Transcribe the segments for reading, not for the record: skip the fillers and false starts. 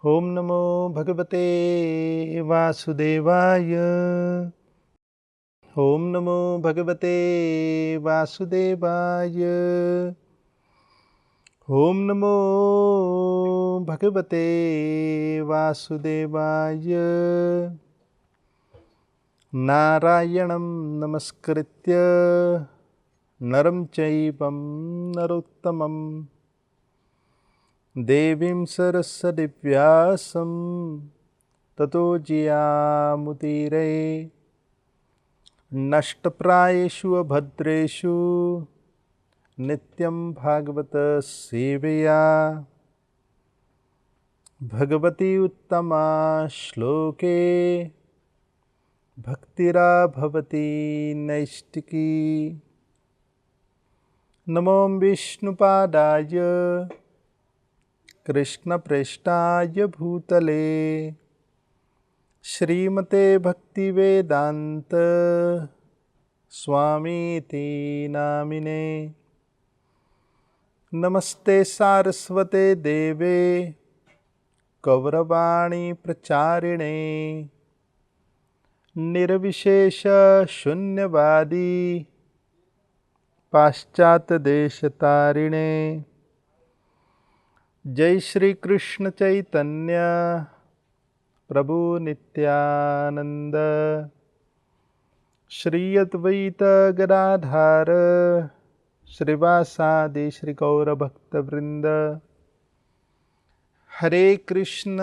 ओम नमो भगवते वासुदेवाय। ओम नमो भगवते वासुदेवाय। ओम नमो भगवते वासुदेवाय। नारायणं नमस्कृत्य नरं चैवं नरोत्तमं देवीं सरस्वतीं व्यासं ततो जयामुदीरये। नष्टप्रायेषु अभद्रेषु नित्यं भागवत सेवया भगवती उत्तमा श्लोके भक्तिराभवती नैष्टिकी। नमो विष्णुपादाय कृष्णप्रेष्ठाय भूतले श्रीमते भक्तिवेदांत स्वामीति नामिने। नमस्ते सारस्वते देवे गौरवाणी प्रचारिणे निर्विशेष शून्यवादी पाश्चात्य देशतारिणे। जय श्री कृष्ण चैतन्य प्रभु नित्यानंद श्री अद्वैत गदाधर श्रीवासादि श्री गौर भक्त वृंद। हरे कृष्ण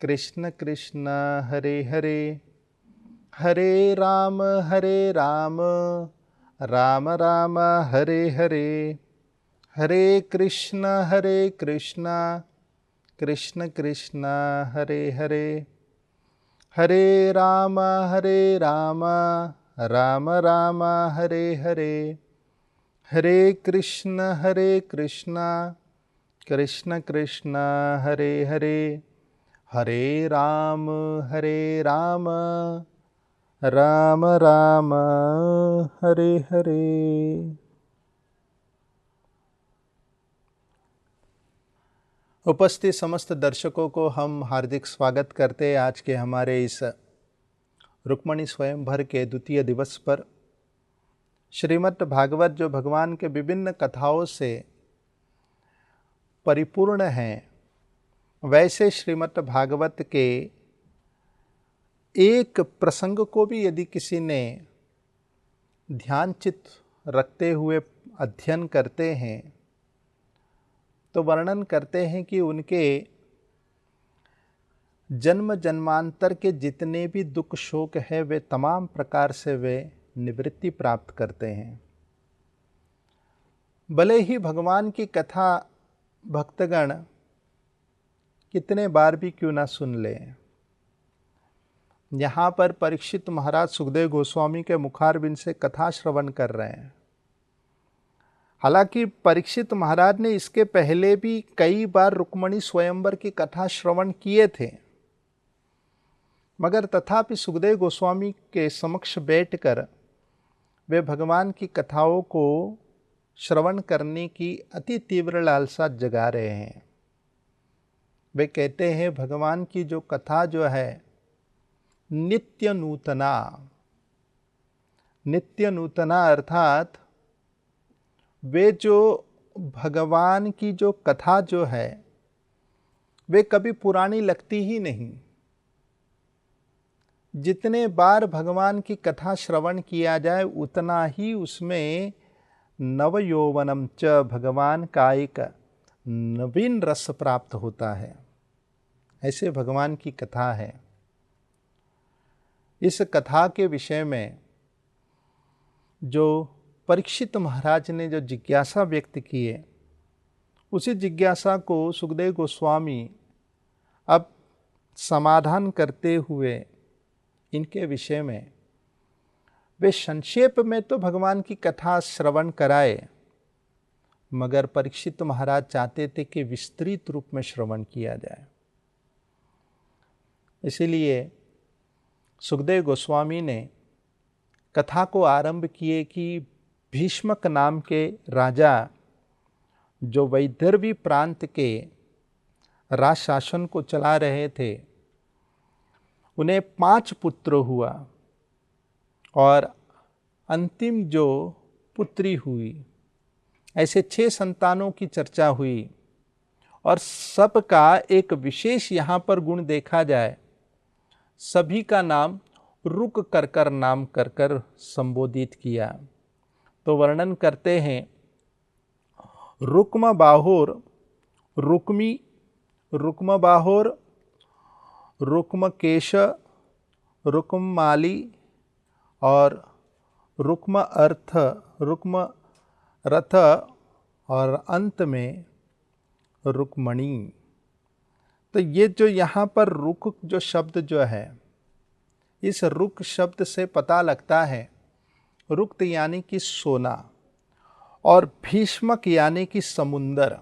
कृष्ण कृष्ण हरे हरे, हरे राम राम राम हरे हरे, हरे कृष्ण कृष्ण कृष्ण हरे हरे, हरे राम राम राम हरे हरे, हरे कृष्ण कृष्ण कृष्ण हरे हरे, हरे राम राम राम हरे हरे। उपस्थित समस्त दर्शकों को हम हार्दिक स्वागत करते हैं आज के हमारे इस रुक्मणी स्वयंवर के द्वितीय दिवस पर। श्रीमद् भागवत जो भगवान के विभिन्न कथाओं से परिपूर्ण हैं, वैसे श्रीमद् भागवत के एक प्रसंग को भी यदि किसी ने ध्यानचित रखते हुए अध्ययन करते हैं तो वर्णन करते हैं कि उनके जन्म जन्मांतर के जितने भी दुख शोक है वे तमाम प्रकार से वे निवृत्ति प्राप्त करते हैं। भले ही भगवान की कथा भक्तगण कितने बार भी क्यों ना सुन लें। यहाँ पर परीक्षित महाराज सुखदेव गोस्वामी के मुखारबिंद से कथा श्रवण कर रहे हैं। हालांकि परीक्षित महाराज ने इसके पहले भी कई बार रुक्मणी स्वयंवर की कथा श्रवण किए थे, मगर तथापि सुखदेव गोस्वामी के समक्ष बैठकर वे भगवान की कथाओं को श्रवण करने की अति तीव्र लालसा जगा रहे हैं। वे कहते हैं भगवान की जो कथा जो है नित्य नूतना अर्थात वे जो भगवान की जो कथा जो है वे कभी पुरानी लगती ही नहीं। जितने बार भगवान की कथा श्रवण किया जाए उतना ही उसमें नवयौवनम च भगवान का एक नवीन रस प्राप्त होता है। ऐसे भगवान की कथा है। इस कथा के विषय में जो परीक्षित महाराज ने जो जिज्ञासा व्यक्त की है उसी जिज्ञासा को सुखदेव गोस्वामी अब समाधान करते हुए इनके विषय में वे संक्षेप में तो भगवान की कथा श्रवण कराए, मगर परीक्षित महाराज चाहते थे कि विस्तृत रूप में श्रवण किया जाए। इसीलिए सुखदेव गोस्वामी ने कथा को आरंभ किए कि भीष्मक नाम के राजा जो वैदर्भी प्रांत के राज शासन को चला रहे थे, उन्हें 5 पुत्र हुआ और अंतिम जो पुत्री हुई, ऐसे 6 संतानों की चर्चा हुई और सबका एक विशेष यहाँ पर गुण देखा जाए, सभी का नाम रुक कर नाम कर संबोधित किया। तो वर्णन करते हैं, रुक्म बाहुर रुक्मी, रुक्म बाहुर रुक्म केश, रुक्म माली और रुक्म अर्थ, रुक्म रथ और अंत में रुक्मणी। तो ये जो यहाँ पर रुक जो शब्द जो है, इस रुक शब्द से पता लगता है रुक्त यानी कि सोना और भीष्मक यानी कि समुंदर।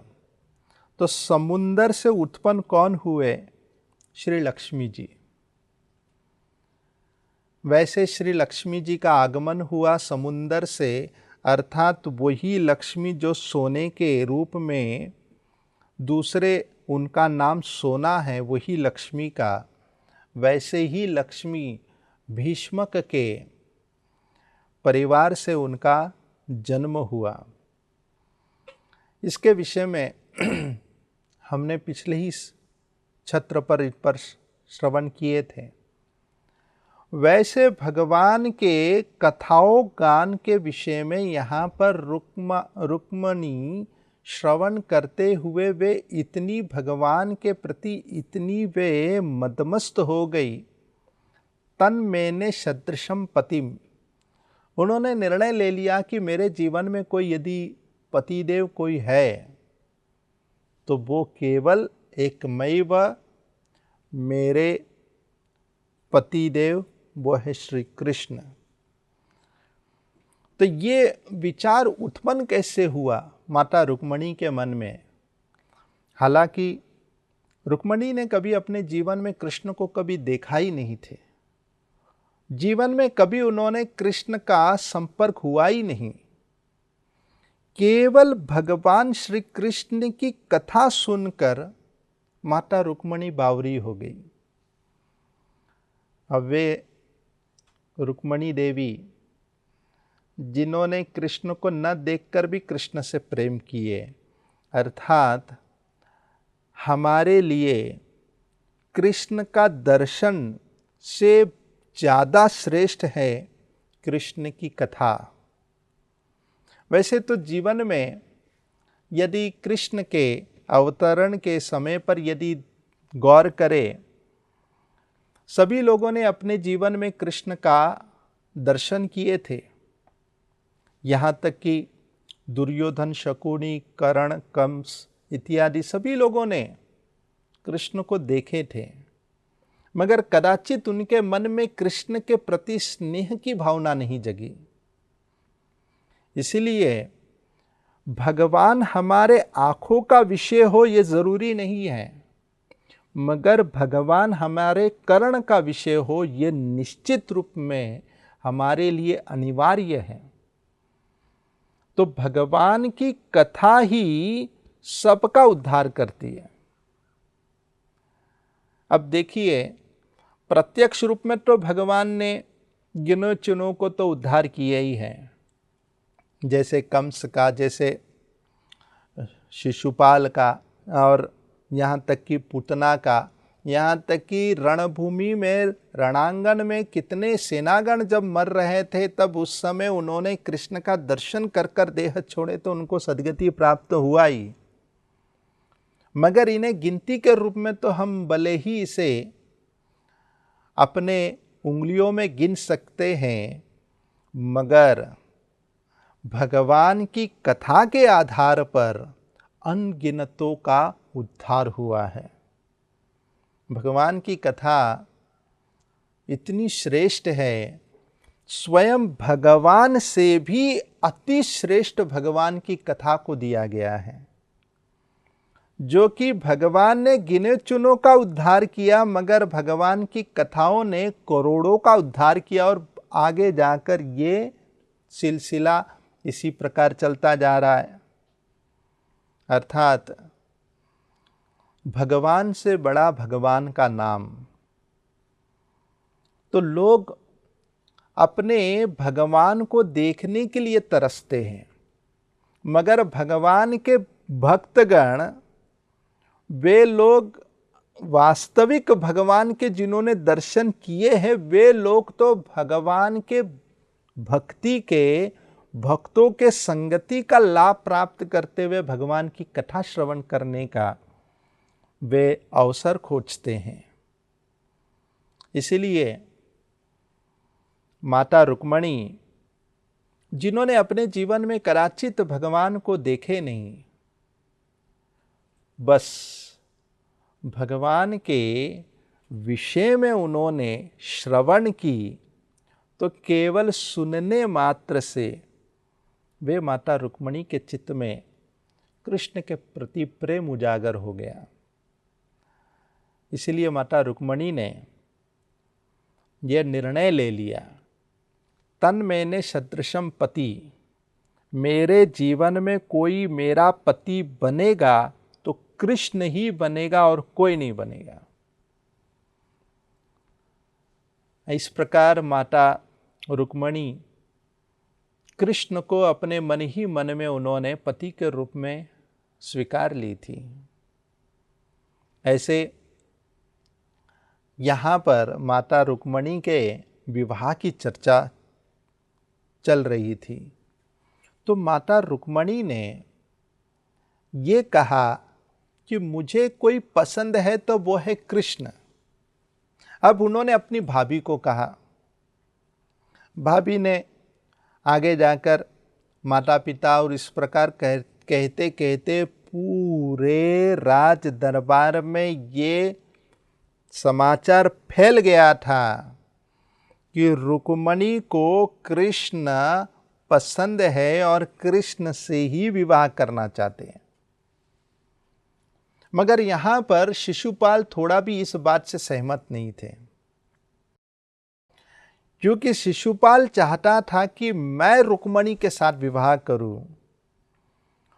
तो समुंदर से उत्पन्न कौन हुए? श्री लक्ष्मी जी। वैसे श्री लक्ष्मी जी का आगमन हुआ समुंदर से, अर्थात वही लक्ष्मी जो सोने के रूप में, दूसरे उनका नाम सोना है, वही लक्ष्मी का, वैसे ही लक्ष्मी भीष्मक के परिवार से उनका जन्म हुआ। इसके विषय में हमने पिछले ही छत्र पर श्रवण किए थे। वैसे भगवान के कथाओं गान के विषय में यहाँ पर रुक्मणी श्रवण करते हुए वे इतनी भगवान के प्रति इतनी वे मदमस्त हो गई, तन मैंने सदृशम पतिम। उन्होंने निर्णय ले लिया कि मेरे जीवन में कोई यदि पतिदेव कोई है तो वो केवल एकमेव मेरे पतिदेव, वो है श्री कृष्ण। तो ये विचार उत्पन्न कैसे हुआ माता रुक्मणी के मन में? हालांकि रुक्मणी ने कभी अपने जीवन में कृष्ण को कभी देखा ही नहीं थे, जीवन में कभी उन्होंने कृष्ण का संपर्क हुआ ही नहीं। केवल भगवान श्री कृष्ण की कथा सुनकर माता रुक्मणी बावरी हो गई। अब वे रुक्मणी देवी जिन्होंने कृष्ण को न देखकर भी कृष्ण से प्रेम किए, अर्थात हमारे लिए कृष्ण का दर्शन से ज़्यादा श्रेष्ठ है कृष्ण की कथा। वैसे तो जीवन में यदि कृष्ण के अवतरण के समय पर यदि गौर करें, सभी लोगों ने अपने जीवन में कृष्ण का दर्शन किए थे। यहाँ तक कि दुर्योधन, शकुनी, कर्ण, कंस इत्यादि सभी लोगों ने कृष्ण को देखे थे, मगर कदाचित उनके मन में कृष्ण के प्रति स्नेह की भावना नहीं जगी। इसलिए भगवान हमारे आँखों का विषय हो ये जरूरी नहीं है, मगर भगवान हमारे कर्ण का विषय हो ये निश्चित रूप में हमारे लिए अनिवार्य है। तो भगवान की कथा ही सबका उद्धार करती है। अब देखिए, प्रत्यक्ष रूप में तो भगवान ने गिनो चुनों को तो उद्धार किया ही है, जैसे कंस का, जैसे शिशुपाल का, और यहाँ तक कि पूतना का, यहाँ तक कि रणभूमि में, रणांगन में कितने सेनागण जब मर रहे थे तब उस समय उन्होंने कृष्ण का दर्शन कर कर देह छोड़े तो उनको सद्गति प्राप्त हुआ ही। मगर इन्हें गिनती के रूप में तो हम भले ही इसे अपने उंगलियों में गिन सकते हैं, मगर भगवान की कथा के आधार पर अनगिनतों का उद्धार हुआ है। भगवान की कथा इतनी श्रेष्ठ है, स्वयं भगवान से भी अति श्रेष्ठ भगवान की कथा को दिया गया है, जो कि भगवान ने गिने चुनों का उद्धार किया, मगर भगवान की कथाओं ने करोड़ों का उद्धार किया। और आगे जाकर ये सिलसिला इसी प्रकार चलता जा रहा है। अर्थात भगवान से बड़ा भगवान का नाम। तो लोग अपने भगवान को देखने के लिए तरसते हैं, मगर भगवान के भक्तगण, वे लोग वास्तविक भगवान के जिन्होंने दर्शन किए हैं, वे लोग तो भगवान के भक्ति के, भक्तों के संगति का लाभ प्राप्त करते हुए भगवान की कथा श्रवण करने का वे अवसर खोजते हैं। इसलिए माता रुक्मणी, जिन्होंने अपने जीवन में कदाचित भगवान को देखे नहीं, बस भगवान के विषय में उन्होंने श्रवण की, तो केवल सुनने मात्र से वे माता रुक्मणी के चित्त में कृष्ण के प्रति प्रेम उजागर हो गया। इसलिए माता रुक्मणी ने यह निर्णय ले लिया, तन मैंने सदृशम पति, मेरे जीवन में कोई मेरा पति बनेगा तो कृष्ण ही बनेगा और कोई नहीं बनेगा। इस प्रकार माता रुक्मणी कृष्ण को अपने मन ही मन में उन्होंने पति के रूप में स्वीकार ली थी। ऐसे यहाँ पर माता रुक्मणी के विवाह की चर्चा चल रही थी, तो माता रुक्मणी ने ये कहा कि मुझे कोई पसंद है तो वो है कृष्ण। अब उन्होंने अपनी भाभी को कहा। भाभी ने आगे जाकर माता पिता और इस प्रकार कहते कहते पूरे राज दरबार में ये समाचार फैल गया था कि रुक्मणी को कृष्ण पसंद है और कृष्ण से ही विवाह करना चाहते हैं। मगर यहाँ पर शिशुपाल थोड़ा भी इस बात से सहमत नहीं थे, क्योंकि शिशुपाल चाहता था कि मैं रुक्मणी के साथ विवाह करूं।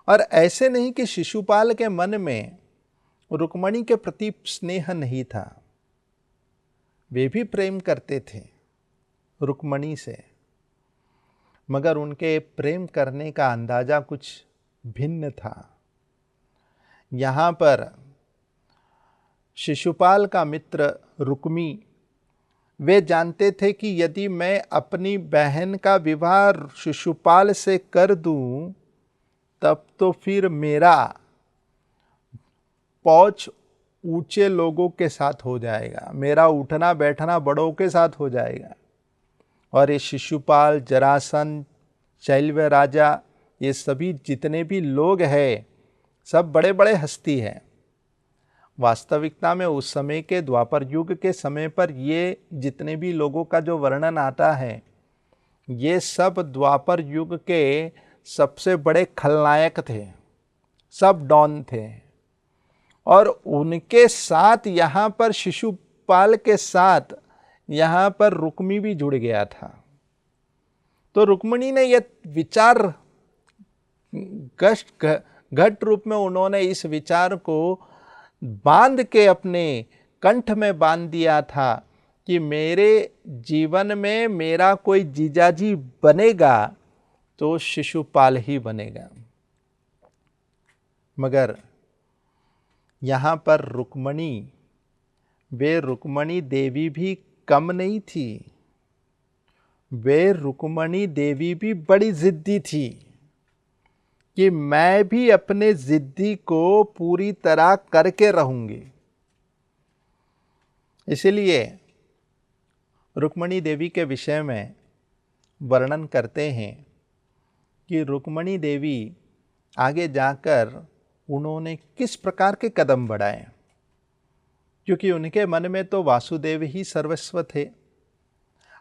और ऐसे नहीं कि शिशुपाल के मन में रुक्मणी के प्रति स्नेह नहीं था, वे भी प्रेम करते थे रुक्मणी से, मगर उनके प्रेम करने का अंदाजा कुछ भिन्न था। यहाँ पर शिशुपाल का मित्र रुक्मी, वे जानते थे कि यदि मैं अपनी बहन का विवाह शिशुपाल से कर दूं, तब तो फिर मेरा पहुंच ऊंचे लोगों के साथ हो जाएगा, मेरा उठना बैठना बड़ों के साथ हो जाएगा। और ये शिशुपाल, जरासंध, शैल्य राजा, ये सभी जितने भी लोग हैं, सब बड़े बड़े हस्ती हैं। वास्तविकता में उस समय के द्वापर युग के समय पर ये जितने भी लोगों का जो वर्णन आता है, ये सब द्वापर युग के सबसे बड़े खलनायक थे, सब डॉन थे। और उनके साथ यहाँ पर शिशुपाल के साथ यहाँ पर रुक्मी भी जुड़ गया था। तो रुक्मिणी ने यह विचार घट रूप में उन्होंने इस विचार को बांध के अपने कंठ में बांध दिया था कि मेरे जीवन में मेरा कोई जीजाजी बनेगा तो शिशुपाल ही बनेगा। मगर यहाँ पर रुक्मिणी, वे रुक्मिणी देवी भी कम नहीं थी, वे रुक्मिणी देवी भी बड़ी जिद्दी थी कि मैं भी अपने जिद्दी को पूरी तरह करके रहूंगी। इसलिए रुक्मिणी देवी के विषय में वर्णन करते हैं कि रुक्मिणी देवी आगे जाकर उन्होंने किस प्रकार के कदम बढ़ाए, क्योंकि उनके मन में तो वासुदेव ही सर्वस्व थे।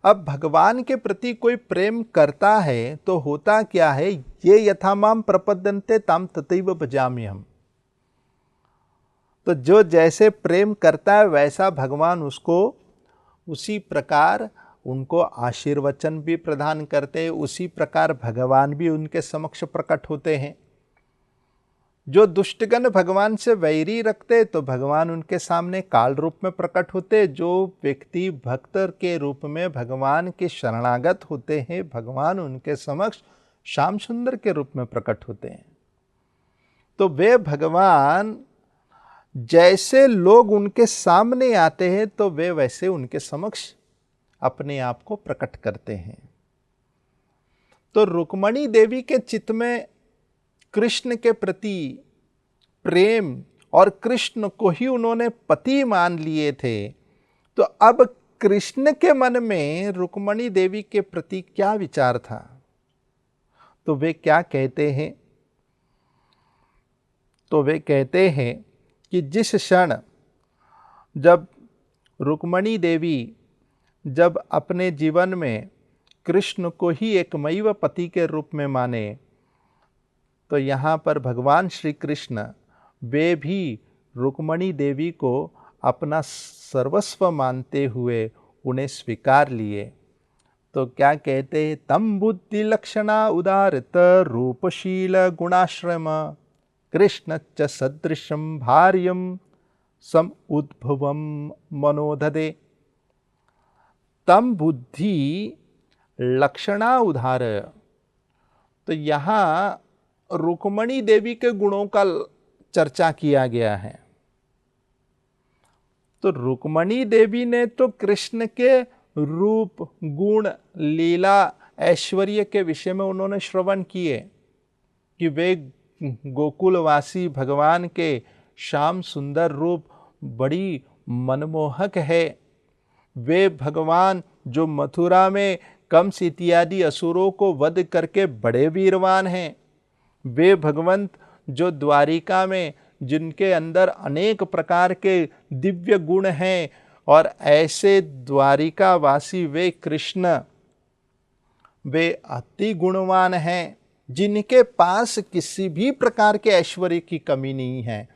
अब भगवान के प्रति कोई प्रेम करता है तो होता क्या है, ये यथा माम प्रपद्यन्ते ताम तथैव भजाम्यहम्। तो जो जैसे प्रेम करता है वैसा भगवान उसको उसी प्रकार उनको आशीर्वचन भी प्रदान करते हैं, उसी प्रकार भगवान भी उनके समक्ष प्रकट होते हैं। जो दुष्टगण भगवान से वैरी रखते तो भगवान उनके सामने काल रूप में प्रकट होते। जो व्यक्ति भक्त के रूप में भगवान के शरणागत होते हैं, भगवान उनके समक्ष श्याम सुंदर के रूप में प्रकट होते हैं। तो वे भगवान जैसे लोग उनके सामने आते हैं तो वे वैसे उनके समक्ष अपने आप को प्रकट करते हैं। तो रुक्मणी देवी के चित्त में कृष्ण के प्रति प्रेम और कृष्ण को ही उन्होंने पति मान लिए थे। तो अब कृष्ण के मन में रुक्मणी देवी के प्रति क्या विचार था, तो वे क्या कहते हैं, तो वे कहते हैं कि जिस क्षण जब रुक्मणी देवी जब अपने जीवन में कृष्ण को ही एकमैव पति के रूप में माने, तो यहाँ पर भगवान श्री कृष्ण वे भी रुक्मणी देवी को अपना सर्वस्व मानते हुए उन्हें स्वीकार लिए। तो क्या कहते हैं, तम बुद्धि लक्षणा उदारत रूपशील गुणाश्रम कृष्ण च सदृशम भार्यम सम उद्भवम मनोदधे। तम बुद्धि लक्षणा उदार। तो यहाँ रुक्मणी देवी के गुणों का चर्चा किया गया है। तो रुक्मणी देवी ने तो कृष्ण के रूप, गुण, लीला, ऐश्वर्य के विषय में उन्होंने श्रवण किए कि वे गोकुलवासी भगवान के श्याम सुंदर रूप बड़ी मनमोहक है। वे भगवान जो मथुरा में कंस इत्यादि असुरों को वध करके बड़े वीरवान हैं। वे भगवंत जो द्वारिका में जिनके अंदर अनेक प्रकार के दिव्य गुण हैं, और ऐसे द्वारिकावासी वे कृष्ण वे अति गुणवान हैं, जिनके पास किसी भी प्रकार के ऐश्वर्य की कमी नहीं है।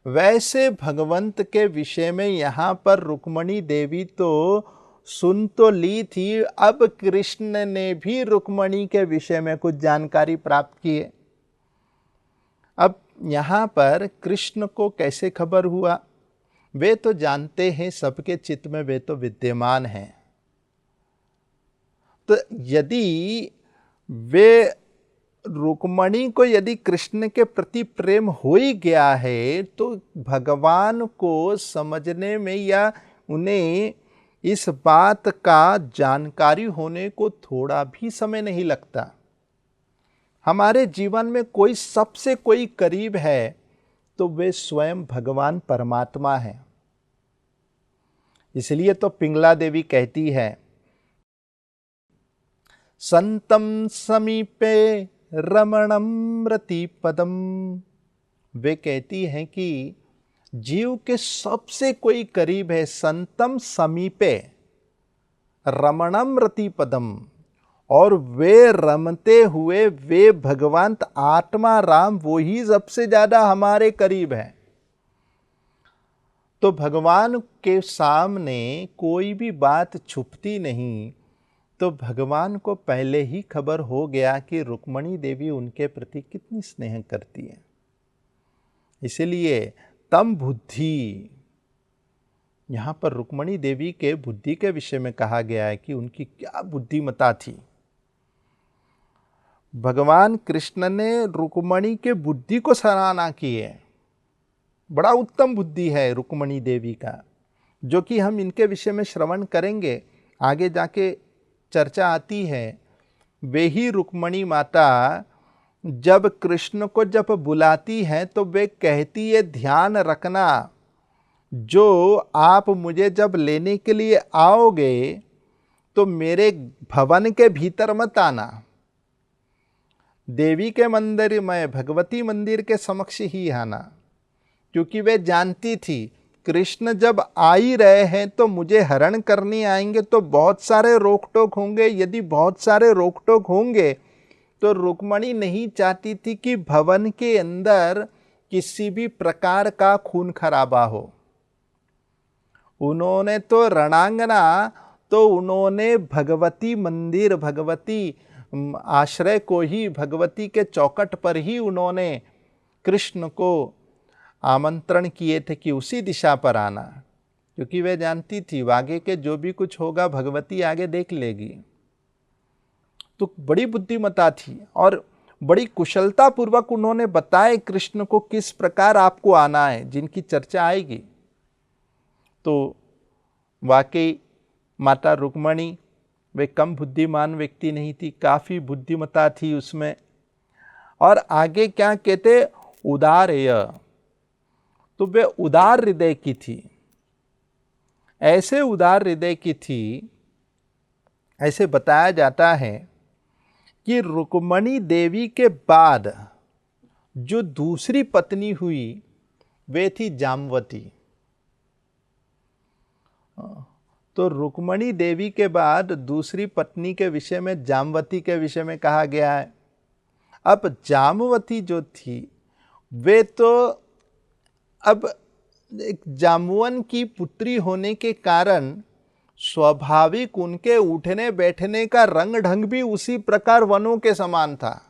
वैसे भगवंत के विषय में यहाँ पर रुक्मणी देवी तो सुन तो ली थी, अब कृष्ण ने भी रुक्मणी के विषय में कुछ जानकारी प्राप्त की है। अब यहाँ पर कृष्ण को कैसे खबर हुआ, वे तो जानते हैं, सबके चित्त में वे तो विद्यमान हैं। तो यदि वे रुक्मणी को यदि कृष्ण के प्रति प्रेम हो ही गया है, तो भगवान को समझने में या उन्हें इस बात का जानकारी होने को थोड़ा भी समय नहीं लगता। हमारे जीवन में कोई सबसे कोई करीब है तो वे स्वयं भगवान परमात्मा है। इसलिए तो पिंगला देवी कहती है, संतम समीपे रमणम रति पदम। वे कहती हैं कि जीव के सबसे कोई करीब है, संतम समीपे रमणम रति पदम, और वे रमते हुए वे भगवंत आत्मा राम वो ही सबसे ज्यादा हमारे करीब है। तो भगवान के सामने कोई भी बात छुपती नहीं। तो भगवान को पहले ही खबर हो गया कि रुक्मणी देवी उनके प्रति कितनी स्नेह करती है। इसलिए तम बुद्धि, यहाँ पर रुक्मणी देवी के बुद्धि के विषय में कहा गया है कि उनकी क्या बुद्धिमता थी। भगवान कृष्ण ने रुक्मणी के बुद्धि को सराहना की है। बड़ा उत्तम बुद्धि है रुक्मणी देवी का, जो कि हम इनके विषय में श्रवण करेंगे, आगे जाके चर्चा आती है। वे ही रुक्मणी माता जब कृष्ण को जब बुलाती हैं तो वे कहती है, ध्यान रखना, जो आप मुझे जब लेने के लिए आओगे तो मेरे भवन के भीतर मत आना। देवी के मंदिर में, भगवती मंदिर के समक्ष ही आना, क्योंकि वे जानती थी कृष्ण जब आ ही रहे हैं तो मुझे हरण करने आएंगे तो बहुत सारे रोक टोक होंगे। यदि बहुत सारे रोक टोक होंगे तो रुक्मणी नहीं चाहती थी कि भवन के अंदर किसी भी प्रकार का खून खराबा हो। उन्होंने तो रणांगना, तो उन्होंने भगवती मंदिर, भगवती आश्रय को ही, भगवती के चौखट पर ही उन्होंने कृष्ण को आमंत्रण किए थे कि उसी दिशा पर आना, क्योंकि वे जानती थी आगे के जो भी कुछ होगा भगवती आगे देख लेगी। तो बड़ी बुद्धिमता थी और बड़ी कुशलता पूर्वक उन्होंने बताए कृष्ण को किस प्रकार आपको आना है, जिनकी चर्चा आएगी। तो वाकई माता रुक्मणी वे कम बुद्धिमान व्यक्ति नहीं थी, काफ़ी बुद्धिमता थी उसमें। और आगे क्या कहते, उदार्य, तो वे उदार हृदय की थी। ऐसे उदार हृदय की थी, ऐसे बताया जाता है कि रुक्मणी देवी के बाद जो दूसरी पत्नी हुई वे थी जामवती। तो रुक्मणी देवी के बाद दूसरी पत्नी के विषय में जामवती के विषय में कहा गया है। अब जामवती जो थी वे तो अब एक जामुवन की पुत्री होने के कारण स्वाभाविक उनके उठने बैठने का रंग ढंग भी उसी प्रकार वनों के समान था,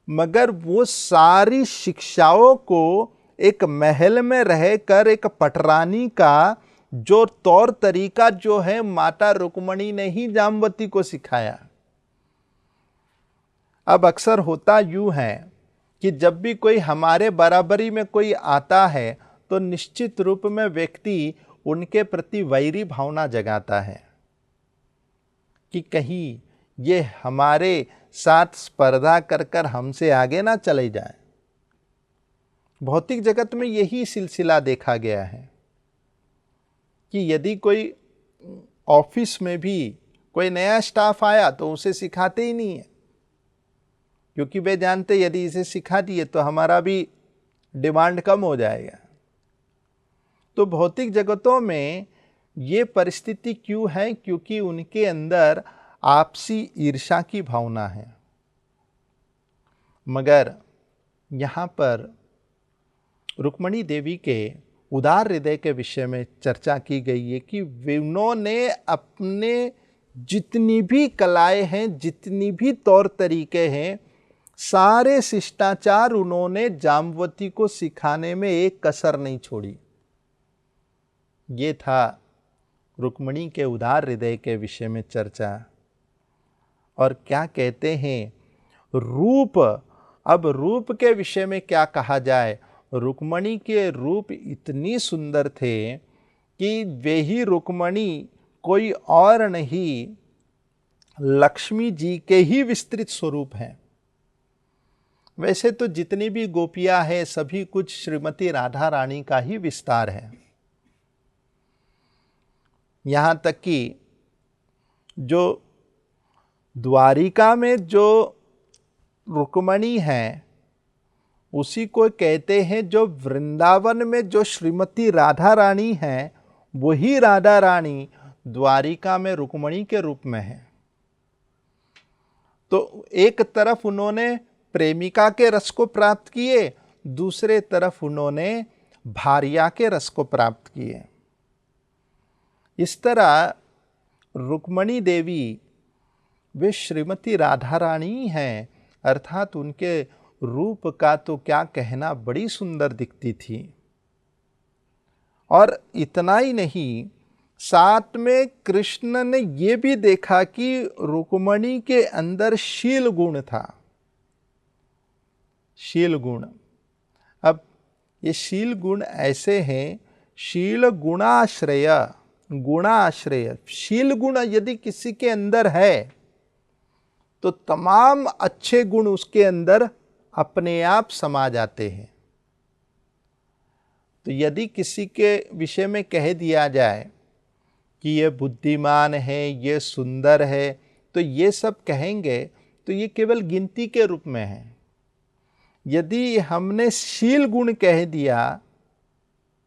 मगर वो सारी शिक्षाओं को एक महल में रहकर एक पटरानी का जो तौर तरीका जो है माता रुक्मणी ने ही जामवती को सिखाया। अब अक्सर होता यूं है कि जब भी कोई हमारे बराबरी में कोई आता है तो निश्चित रूप में व्यक्ति उनके प्रति वैरी भावना जगाता है कि कहीं ये हमारे साथ स्पर्धा कर कर हमसे आगे ना चले जाए। भौतिक जगत में यही सिलसिला देखा गया है कि यदि कोई ऑफिस में भी कोई नया स्टाफ आया तो उसे सिखाते ही नहीं है, क्योंकि वे जानते यदि इसे सिखा दिए तो हमारा भी डिमांड कम हो जाएगा। तो भौतिक जगतों में ये परिस्थिति क्यों है? क्योंकि उनके अंदर आपसी ईर्ष्या की भावना है। मगर यहाँ पर रुक्मणी देवी के उदार हृदय के विषय में चर्चा की गई है कि उन्होंने अपने जितनी भी कलाएं हैं, जितनी भी तौर तरीके हैं, सारे शिष्टाचार उन्होंने जामवती को सिखाने में एक कसर नहीं छोड़ी। ये था रुक्मणी के उदार हृदय के विषय में चर्चा। और क्या कहते हैं रूप, अब रूप के विषय में क्या कहा जाए। रुक्मणी के रूप इतनी सुंदर थे कि वे ही रुक्मणी कोई और नहीं, लक्ष्मी जी के ही विस्तृत स्वरूप हैं। वैसे तो जितनी भी गोपियां हैं सभी कुछ श्रीमती राधा रानी का ही विस्तार है। यहाँ तक कि जो द्वारिका में जो रुक्मणी है उसी को कहते हैं जो वृंदावन में जो श्रीमती राधा रानी है वही राधा रानी द्वारिका में रुक्मणी के रूप में है। तो एक तरफ उन्होंने प्रेमिका के रस को प्राप्त किए, दूसरे तरफ उन्होंने भार्या के रस को प्राप्त किए। इस तरह रुक्मणी देवी वे श्रीमती राधा रानी हैं, अर्थात उनके रूप का तो क्या कहना, बड़ी सुंदर दिखती थी। और इतना ही नहीं, साथ में कृष्ण ने ये भी देखा कि रुक्मणी के अंदर शील गुण था। शील गुण, अब ये शील गुण ऐसे हैं, शील गुणाश्रय, गुणाश्रय। शील गुण यदि किसी के अंदर है तो तमाम अच्छे गुण उसके अंदर अपने आप समा जाते हैं। तो यदि किसी के विषय में कह दिया जाए कि ये बुद्धिमान है, ये सुंदर है, तो ये सब कहेंगे तो ये केवल गिनती के रूप में है। यदि हमने शील गुण कह दिया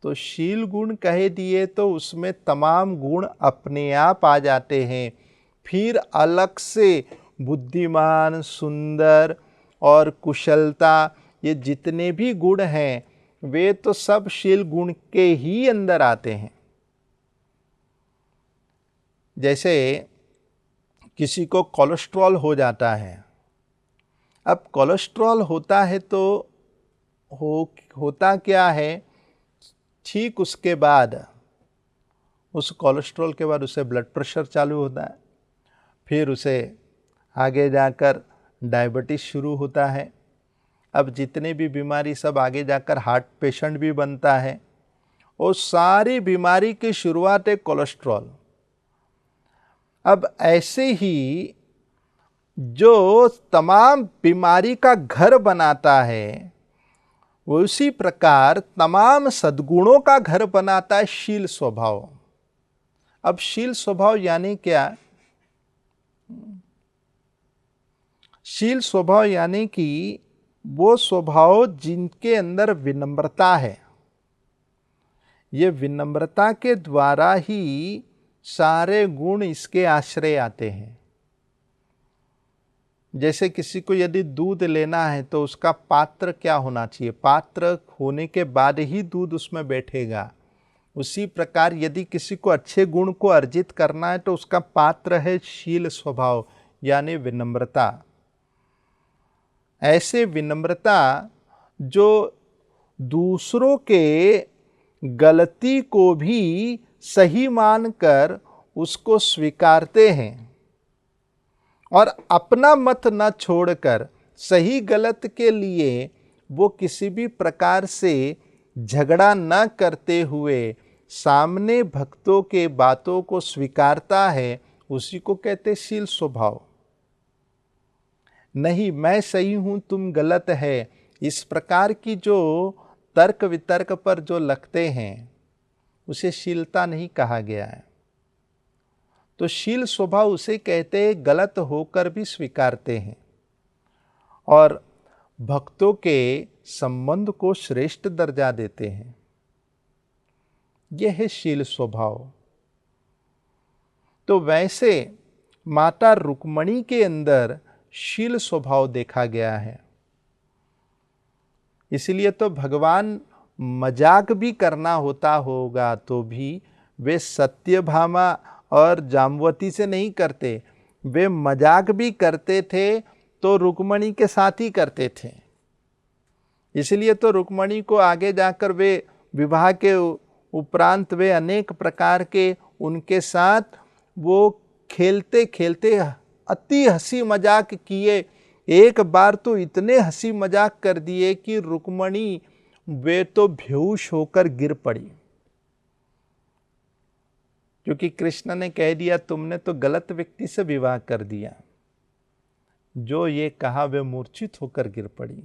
तो शील गुण कह दिए तो उसमें तमाम गुण अपने आप आ जाते हैं। फिर अलग से बुद्धिमान, सुंदर और कुशलता, ये जितने भी गुण हैं वे तो सब शील गुण के ही अंदर आते हैं। जैसे किसी को कोलेस्ट्रॉल हो जाता है, अब कोलेस्ट्रॉल होता है तो होता क्या है, ठीक उसके बाद उस कोलेस्ट्रॉल के बाद उसे ब्लड प्रेशर चालू होता है, फिर उसे आगे जाकर डायबिटीज़ शुरू होता है। अब जितने भी बीमारी सब आगे जाकर हार्ट पेशेंट भी बनता है। और सारी बीमारी की शुरुआत है कोलेस्ट्रॉल। अब ऐसे ही जो तमाम बीमारी का घर बनाता है, उसी प्रकार तमाम सद्गुणों का घर बनाता है शील स्वभाव। अब शील स्वभाव यानी क्या? शील स्वभाव यानी कि वो स्वभाव जिनके अंदर विनम्रता है। ये विनम्रता के द्वारा ही सारे गुण इसके आश्रय आते हैं। जैसे किसी को यदि दूध लेना है तो उसका पात्र क्या होना चाहिए? पात्र होने के बाद ही दूध उसमें बैठेगा। उसी प्रकार यदि किसी को अच्छे गुण को अर्जित करना है तो उसका पात्र है शील स्वभाव यानी विनम्रता। ऐसे विनम्रता जो दूसरों के गलती को भी सही मानकर उसको स्वीकारते हैं और अपना मत न छोड़कर सही गलत के लिए वो किसी भी प्रकार से झगड़ा न करते हुए सामने भक्तों के बातों को स्वीकारता है, उसी को कहते शील स्वभाव। नहीं मैं सही हूं तुम गलत है, इस प्रकार की जो तर्क वितर्क पर जो लगते हैं उसे शीलता नहीं कहा गया है। तो शील स्वभाव उसे कहते हैं गलत होकर भी स्वीकारते हैं और भक्तों के संबंध को श्रेष्ठ दर्जा देते हैं। यह है शील स्वभाव। तो वैसे माता रुक्मणी के अंदर शील स्वभाव देखा गया है। इसलिए तो भगवान मजाक भी करना होता होगा तो भी वे सत्यभामा और जाम्बवती से नहीं करते, वे मजाक भी करते थे तो रुक्मणी के साथ ही करते थे। इसलिए तो रुक्मणी को आगे जाकर वे विवाह के उपरांत वे अनेक प्रकार के उनके साथ वो खेलते खेलते अति हंसी मजाक किए। एक बार तो इतने हंसी मजाक कर दिए कि रुक्मणी वे तो बेहोश होकर गिर पड़ी, क्योंकि कृष्ण ने कह दिया तुमने तो गलत व्यक्ति से विवाह कर दिया। जो ये कहा वे मूर्छित होकर गिर पड़ी।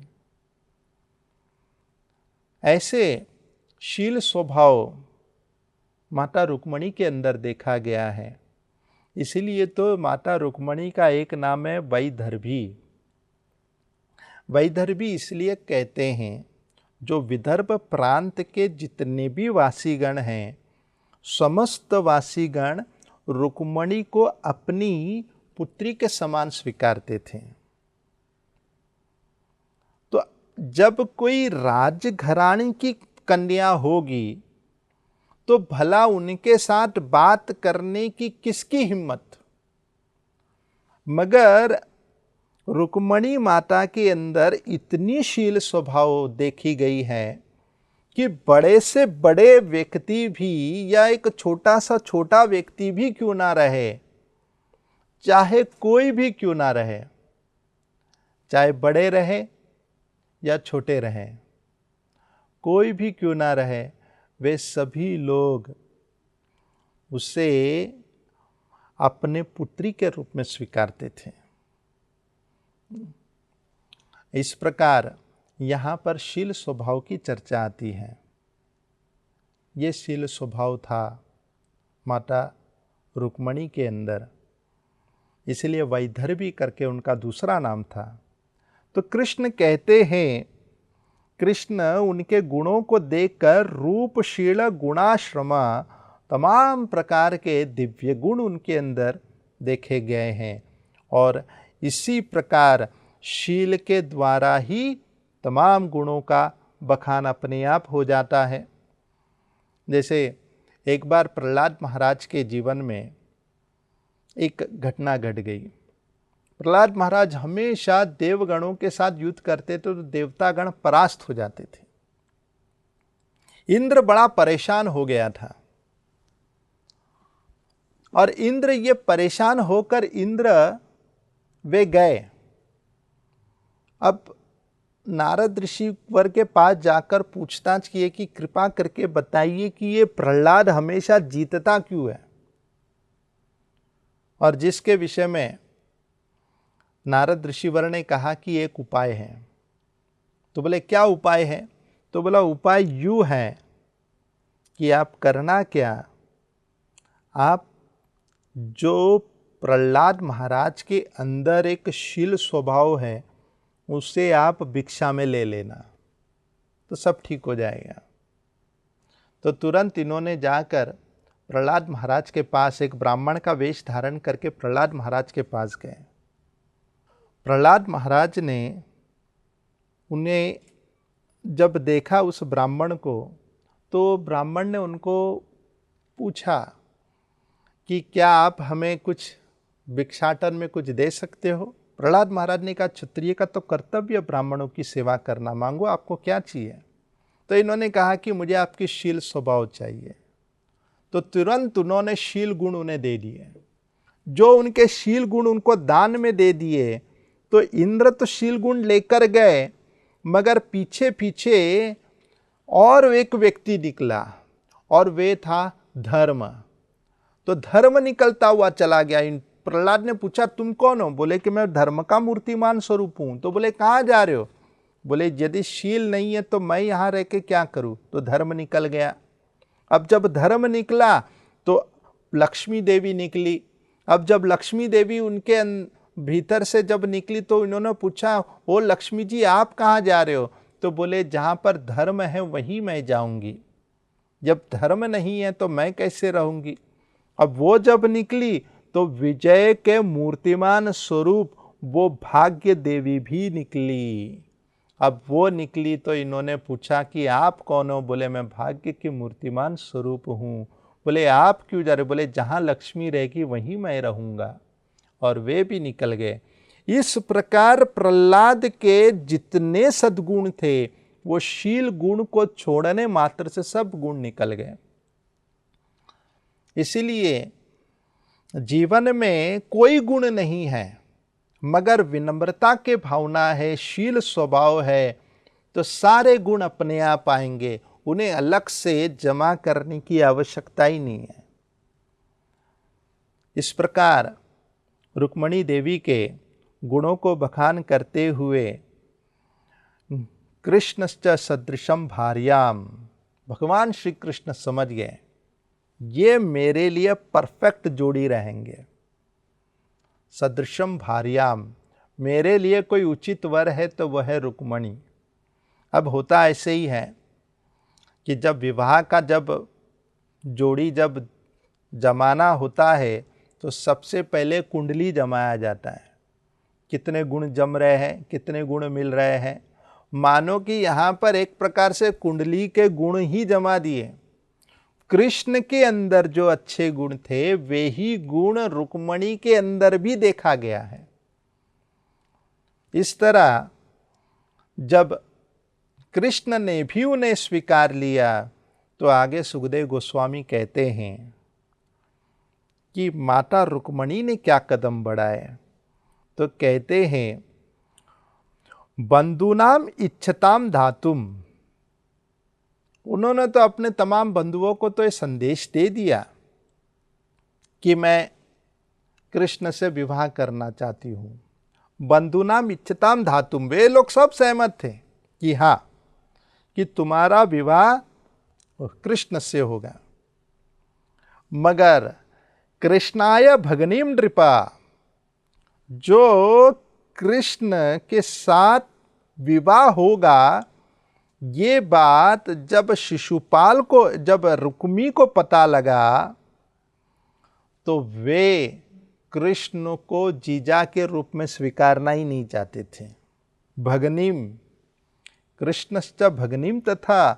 ऐसे शील स्वभाव माता रुक्मणी के अंदर देखा गया है। इसीलिए तो माता रुक्मणी का एक नाम है वैदर्भी। वैदर्भी इसलिए कहते हैं जो विदर्भ प्रांत के जितने भी वासीगण हैं, समस्त वासीगण रुक्मणी को अपनी पुत्री के समान स्वीकारते थे। तो जब कोई राजघराने की कन्या होगी तो भला उनके साथ बात करने की किसकी हिम्मत? मगर रुक्मणी माता के अंदर इतनी शील स्वभाव देखी गई है कि बड़े से बड़े व्यक्ति भी या एक छोटा सा छोटा व्यक्ति भी क्यों ना रहे, चाहे कोई भी क्यों ना रहे, चाहे बड़े रहे या छोटे रहे, कोई भी क्यों ना रहे, वे सभी लोग उसे अपने पुत्री के रूप में स्वीकारते थे। इस प्रकार यहाँ पर शील स्वभाव की चर्चा आती है। ये शील स्वभाव था माता रुक्मणी के अंदर। इसलिए वैदर्भी करके उनका दूसरा नाम था। तो कृष्ण कहते हैं, कृष्ण उनके गुणों को देखकर रूपशील गुणाश्रमा, तमाम प्रकार के दिव्य गुण उनके अंदर देखे गए हैं। और इसी प्रकार शील के द्वारा ही तमाम गुणों का बखान अपने आप हो जाता है। जैसे एक बार प्रहलाद महाराज के जीवन में एक घटना घट गई। प्रहलाद महाराज हमेशा देवगणों के साथ युद्ध करते थे तो देवतागण परास्त हो जाते थे। इंद्र बड़ा परेशान हो गया था और इंद्र ये परेशान होकर इंद्र वे गए। अब नारद ऋषि वर के पास जाकर पूछताछ किए कि कृपा करके बताइए कि ये प्रहलाद हमेशा जीतता क्यों है, और जिसके विषय में नारद ऋषिवर ने कहा कि एक उपाय है। तो बोले क्या उपाय है? तो बोला उपाय यूँ है कि आप करना क्या, आप जो प्रहलाद महाराज के अंदर एक शील स्वभाव है उसे आप भिक्षा में ले लेना तो सब ठीक हो जाएगा। तो तुरंत इन्होंने जाकर प्रहलाद महाराज के पास एक ब्राह्मण का वेश धारण करके प्रहलाद महाराज के पास गए। प्रहलाद महाराज ने उन्हें जब देखा उस ब्राह्मण को, तो ब्राह्मण ने उनको पूछा कि क्या आप हमें कुछ भिक्षाटन में कुछ दे सकते हो? प्रहलाद महाराज ने कहा क्षत्रिय का तो कर्तव्य ब्राह्मणों की सेवा करना, मांगो आपको क्या चाहिए? तो इन्होंने कहा कि मुझे आपकी शील स्वभाव चाहिए। तो तुरंत उन्होंने शील गुण उन्हें दे दिए। जो उनके शील गुण उनको दान में दे दिए, तो इंद्र तो शील गुण लेकर गए, मगर पीछे पीछे और एक व्यक्ति निकला और वे था धर्म। तो धर्म निकलता हुआ चला गया। प्रहलाद ने पूछा तुम कौन हो? बोले कि मैं धर्म का मूर्तिमान स्वरूप हूं। तो बोले कहाँ जा रहे हो? बोले यदि शील नहीं है तो मैं यहाँ रह के क्या करूं? तो धर्म निकल गया। अब जब धर्म निकला तो लक्ष्मी देवी निकली। अब जब लक्ष्मी देवी उनके भीतर से जब निकली तो इन्होंने पूछा ओ लक्ष्मी जी आप कहाँ जा रहे हो? तो बोले जहाँ पर धर्म है वहीं मैं जाऊंगी, जब धर्म नहीं है तो मैं कैसे रहूंगी? अब वो जब निकली तो विजय के मूर्तिमान स्वरूप वो भाग्य देवी भी निकली। अब वो निकली तो इन्होंने पूछा कि आप कौन हो? बोले मैं भाग्य के मूर्तिमान स्वरूप हूँ। बोले आप क्यों जा रहे? बोले जहाँ लक्ष्मी रहेगी वहीं मैं रहूँगा। और वे भी निकल गए। इस प्रकार प्रहलाद के जितने सद्गुण थे वो शील गुण को छोड़ने मात्र से सब गुण निकल गए। इसीलिए जीवन में कोई गुण नहीं है मगर विनम्रता के भावना है, शील स्वभाव है, तो सारे गुण अपने आप आएंगे। उन्हें अलग से जमा करने की आवश्यकता ही नहीं है। इस प्रकार रुक्मणी देवी के गुणों को बखान करते हुए कृष्णश्च सदृशम भार्याम, भगवान श्री कृष्ण समझ गए ये मेरे लिए परफेक्ट जोड़ी रहेंगे। सदृशम भार्याम, मेरे लिए कोई उचित वर है तो वह है रुक्मणी। अब होता ऐसे ही है कि जब विवाह का जब जोड़ी जब जमाना होता है तो सबसे पहले कुंडली जमाया जाता है, कितने गुण जम रहे हैं, कितने गुण मिल रहे हैं। मानो कि यहाँ पर एक प्रकार से कुंडली के गुण ही जमा दिए। कृष्ण के अंदर जो अच्छे गुण थे वे ही गुण रुक्मणी के अंदर भी देखा गया है। इस तरह जब कृष्ण ने भी उन्हें स्वीकार लिया तो आगे सुखदेव गोस्वामी कहते हैं कि माता रुक्मणी ने क्या कदम बढ़ाए। तो कहते हैं बंधुनाम इच्छताम धातुम, उन्होंने तो अपने तमाम बंधुओं को तो ये संदेश दे दिया कि मैं कृष्ण से विवाह करना चाहती हूँ। बंधुनाम इच्छताम धातुम, वे लोग सब सहमत थे कि हाँ कि तुम्हारा विवाह कृष्ण से होगा, मगर कृष्णाय भगनीम नृपा, जो कृष्ण के साथ विवाह होगा, ये बात जब शिशुपाल को, जब रुक्मी को पता लगा, तो वे कृष्ण को जीजा के रूप में स्वीकारना ही नहीं चाहते थे। भगनीम कृष्णश्च भगनीम, तथा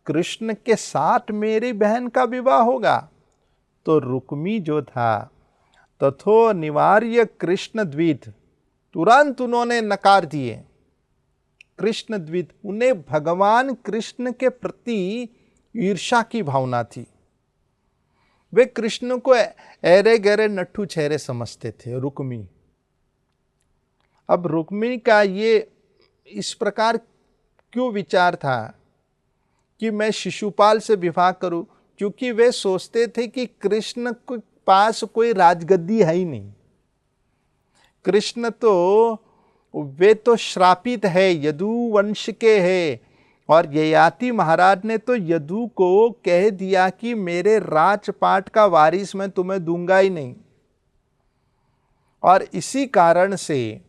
कृष्ण के साथ मेरी बहन का विवाह होगा। तो रुक्मी जो था, तथो निवार्य कृष्ण द्वित, तुरंत उन्होंने नकार दिए। कृष्ण द्वित, उन्हें भगवान कृष्ण के प्रति ईर्ष्या की भावना थी। वे कृष्ण को ऐरे गहरे नट्ठू चेहरे समझते थे रुक्मी। अब रुक्मी का ये इस प्रकार क्यों विचार था कि मैं शिशुपाल से विवाह करूं? क्योंकि वे सोचते थे कि कृष्ण के पास कोई राजगद्दी है ही नहीं। कृष्ण तो, वे तो श्रापित है, यदु वंश के है, और ययाति महाराज ने तो यदु को कह दिया कि मेरे राजपाट का वारिस मैं तुम्हें दूंगा ही नहीं। और इसी कारण से,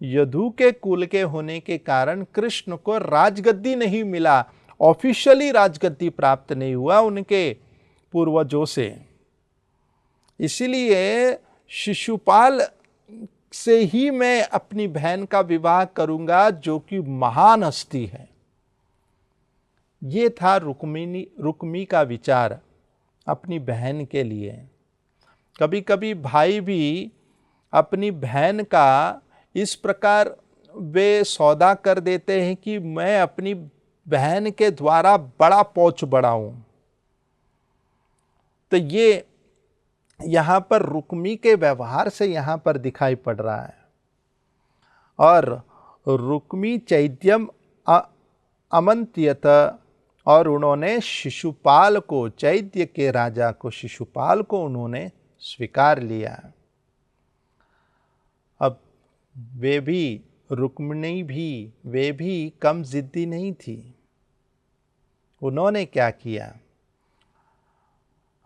यदु के कुल के होने के कारण कृष्ण को राजगद्दी नहीं मिला, ऑफिशियली राजगद्दी प्राप्त नहीं हुआ उनके पूर्वजों से। इसीलिए शिशुपाल से ही मैं अपनी बहन का विवाह करूंगा, जो कि महान हस्ती है। ये था रुक्मी का विचार अपनी बहन के लिए। कभी कभी भाई भी अपनी बहन का इस प्रकार वे सौदा कर देते हैं कि मैं अपनी बहन के द्वारा बड़ा पहुंच बढ़ाऊं। तो ये यहां पर रुक्मी के व्यवहार से यहां पर दिखाई पड़ रहा है। और रुक्मी चैद्यम अमंत्यत, और उन्होंने शिशुपाल को, चैद्य के राजा को, शिशुपाल को उन्होंने स्वीकार लिया। अब वे भी, रुक्मिणी भी, वे भी कम जिद्दी नहीं थी। उन्होंने क्या किया?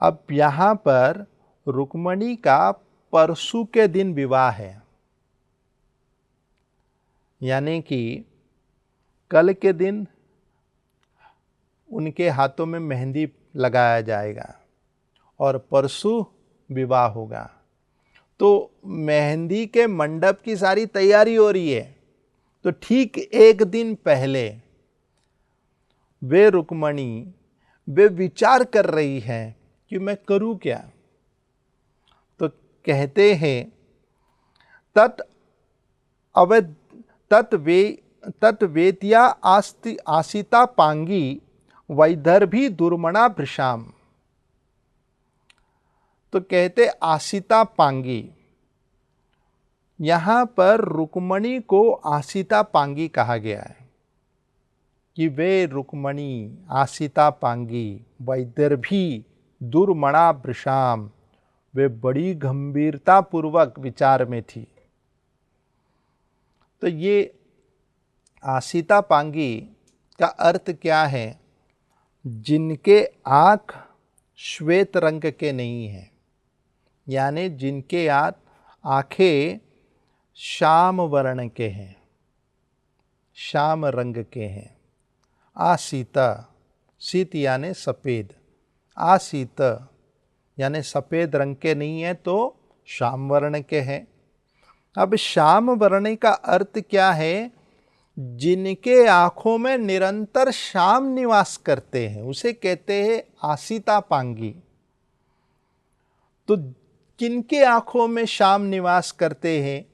अब यहां पर रुक्मिणी का परसों के दिन विवाह है, यानी कि कल के दिन उनके हाथों में मेहंदी लगाया जाएगा और परसों विवाह होगा। तो मेहंदी के मंडप की सारी तैयारी हो रही है। तो ठीक एक दिन पहले वे रुक्मिणी, वे विचार कर रही है कि मैं करूं क्या। तो कहते हैं तत्वेत्या आसिता पांगी वैदर्भी दुर्मणा भृशाम। तो कहते आसिता पांगी, यहां पर रुक्मिणी को आसिता पांगी कहा गया है कि वे रुक्मिणी आसिता पांगी वैदर्भी दुर्मणा भृशाम, वे बड़ी गंभीरता पूर्वक विचार में थी। तो ये आसिता पांगी का अर्थ क्या है? जिनके आँख श्वेत रंग के नहीं हैं, यानी जिनके आँखें श्याम वर्ण के हैं, श्याम रंग के हैं। आसिता, शीत यानी सफ़ेद, आसित यानी सफ़ेद रंग के नहीं है तो श्याम वर्ण के हैं। अब श्याम वर्ण का अर्थ क्या है? जिनके आँखों में निरंतर श्याम निवास करते हैं, उसे कहते हैं आसिता पांगी। तो किनके आँखों में श्याम निवास करते हैं?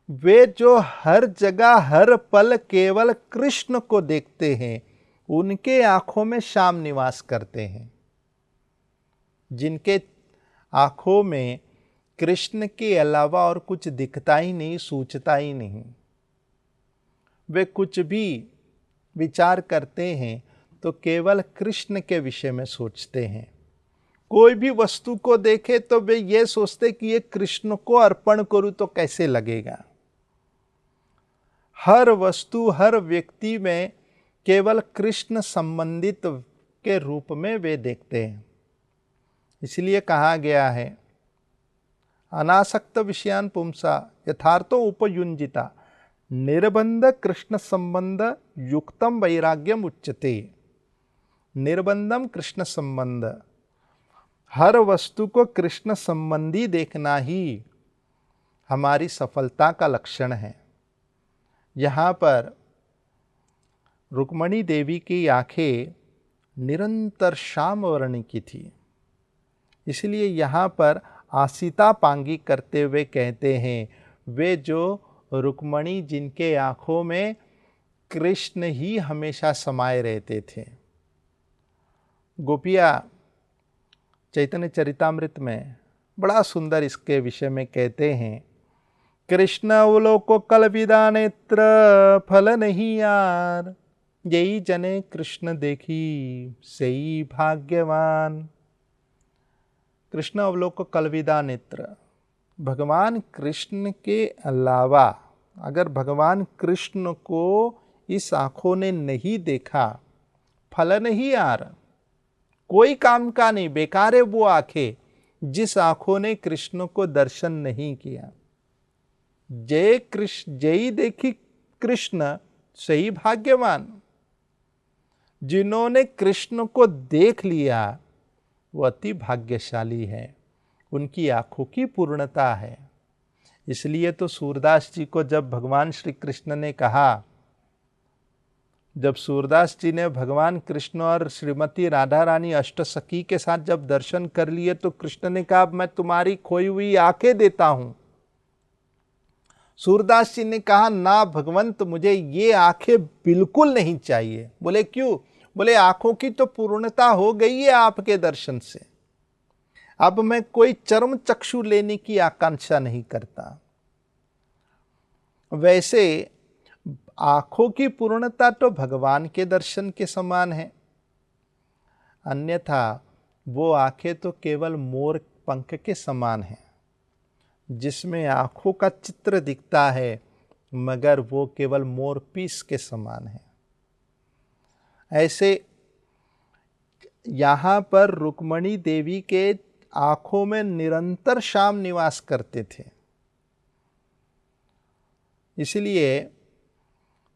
वे जो हर जगह हर पल केवल कृष्ण को देखते हैं, उनके आँखों में श्याम निवास करते हैं। जिनके आँखों में कृष्ण के अलावा और कुछ दिखता ही नहीं, सूझता ही नहीं, वे कुछ भी विचार करते हैं तो केवल कृष्ण के विषय में सोचते हैं। कोई भी वस्तु को देखे तो वे ये सोचते कि ये कृष्ण को अर्पण करूं तो कैसे लगेगा। हर वस्तु, हर व्यक्ति में केवल कृष्ण संबंधित के रूप में वे देखते हैं। इसलिए कहा गया है अनासक्त विषयान पुंसा यथार्थो उपयुंजिता निर्बंध कृष्ण संबंध युक्तम वैराग्यम उच्यते। निर्बंधम कृष्ण संबंध, हर वस्तु को कृष्ण संबंधी देखना ही हमारी सफलता का लक्षण है। यहाँ पर रुक्मणी देवी की आंखें निरंतर श्याम वर्ण की थी, इसलिए यहाँ पर आसिता पांगी करते हुए कहते हैं, वे जो रुक्मणी जिनके आँखों में कृष्ण ही हमेशा समाये रहते थे। गोपिया चैतन्य चरितामृत में बड़ा सुंदर इसके विषय में कहते हैं, कृष्ण अवलोको कल विदा नेत्र फल नहीं यार, यही जने कृष्ण देखी सही भाग्यवान। कृष्ण अवलोको कलविदा नेत्र, भगवान कृष्ण के अलावा अगर भगवान कृष्ण को इस आंखों ने नहीं देखा, फल नहीं यार, कोई काम का नहीं, बेकार है वो आंखें जिस आंखों ने कृष्ण को दर्शन नहीं किया। जय कृष्ण, जय देखी कृष्ण सही भाग्यवान। जिन्होंने कृष्ण को देख लिया वो अति भाग्यशाली है, उनकी आंखों की पूर्णता है। इसलिए तो सूरदास जी को जब भगवान श्री कृष्ण ने कहा, जब सूरदास जी ने भगवान कृष्ण और श्रीमती राधा रानी अष्टसखी के साथ जब दर्शन कर लिए तो कृष्ण ने कहा, मैं तुम्हारी खोई हुई आंखें देता हूं। सूरदास जी ने कहा, ना भगवंत, मुझे ये आंखें बिल्कुल नहीं चाहिए। बोले क्यों? बोले आंखों की तो पूर्णता हो गई है आपके दर्शन से, अब मैं कोई चर्म चक्षु लेने की आकांक्षा नहीं करता। वैसे आंखों की पूर्णता तो भगवान के दर्शन के समान है, अन्यथा वो आंखें तो केवल मोर पंख के समान है, जिसमें आंखों का चित्र दिखता है मगर वो केवल मोर पीस के समान है। ऐसे यहाँ पर रुक्मणी देवी के आंखों में निरंतर श्याम निवास करते थे। इसलिए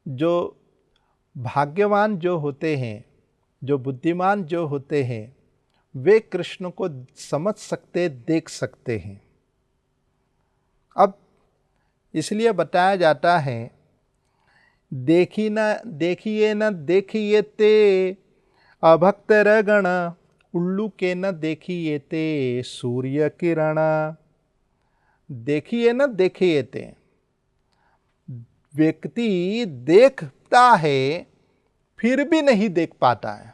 जो भाग्यवान जो होते हैं, जो बुद्धिमान जो होते हैं, वे कृष्ण को समझ सकते, देख सकते हैं। अब इसलिए बताया जाता है, देखी न देखिए न देखिए ते अभक्त रगण, उल्लू के न देखिए ते सूर्य किरण। देखिए न देखिए ते, व्यक्ति देखता है फिर भी नहीं देख पाता है।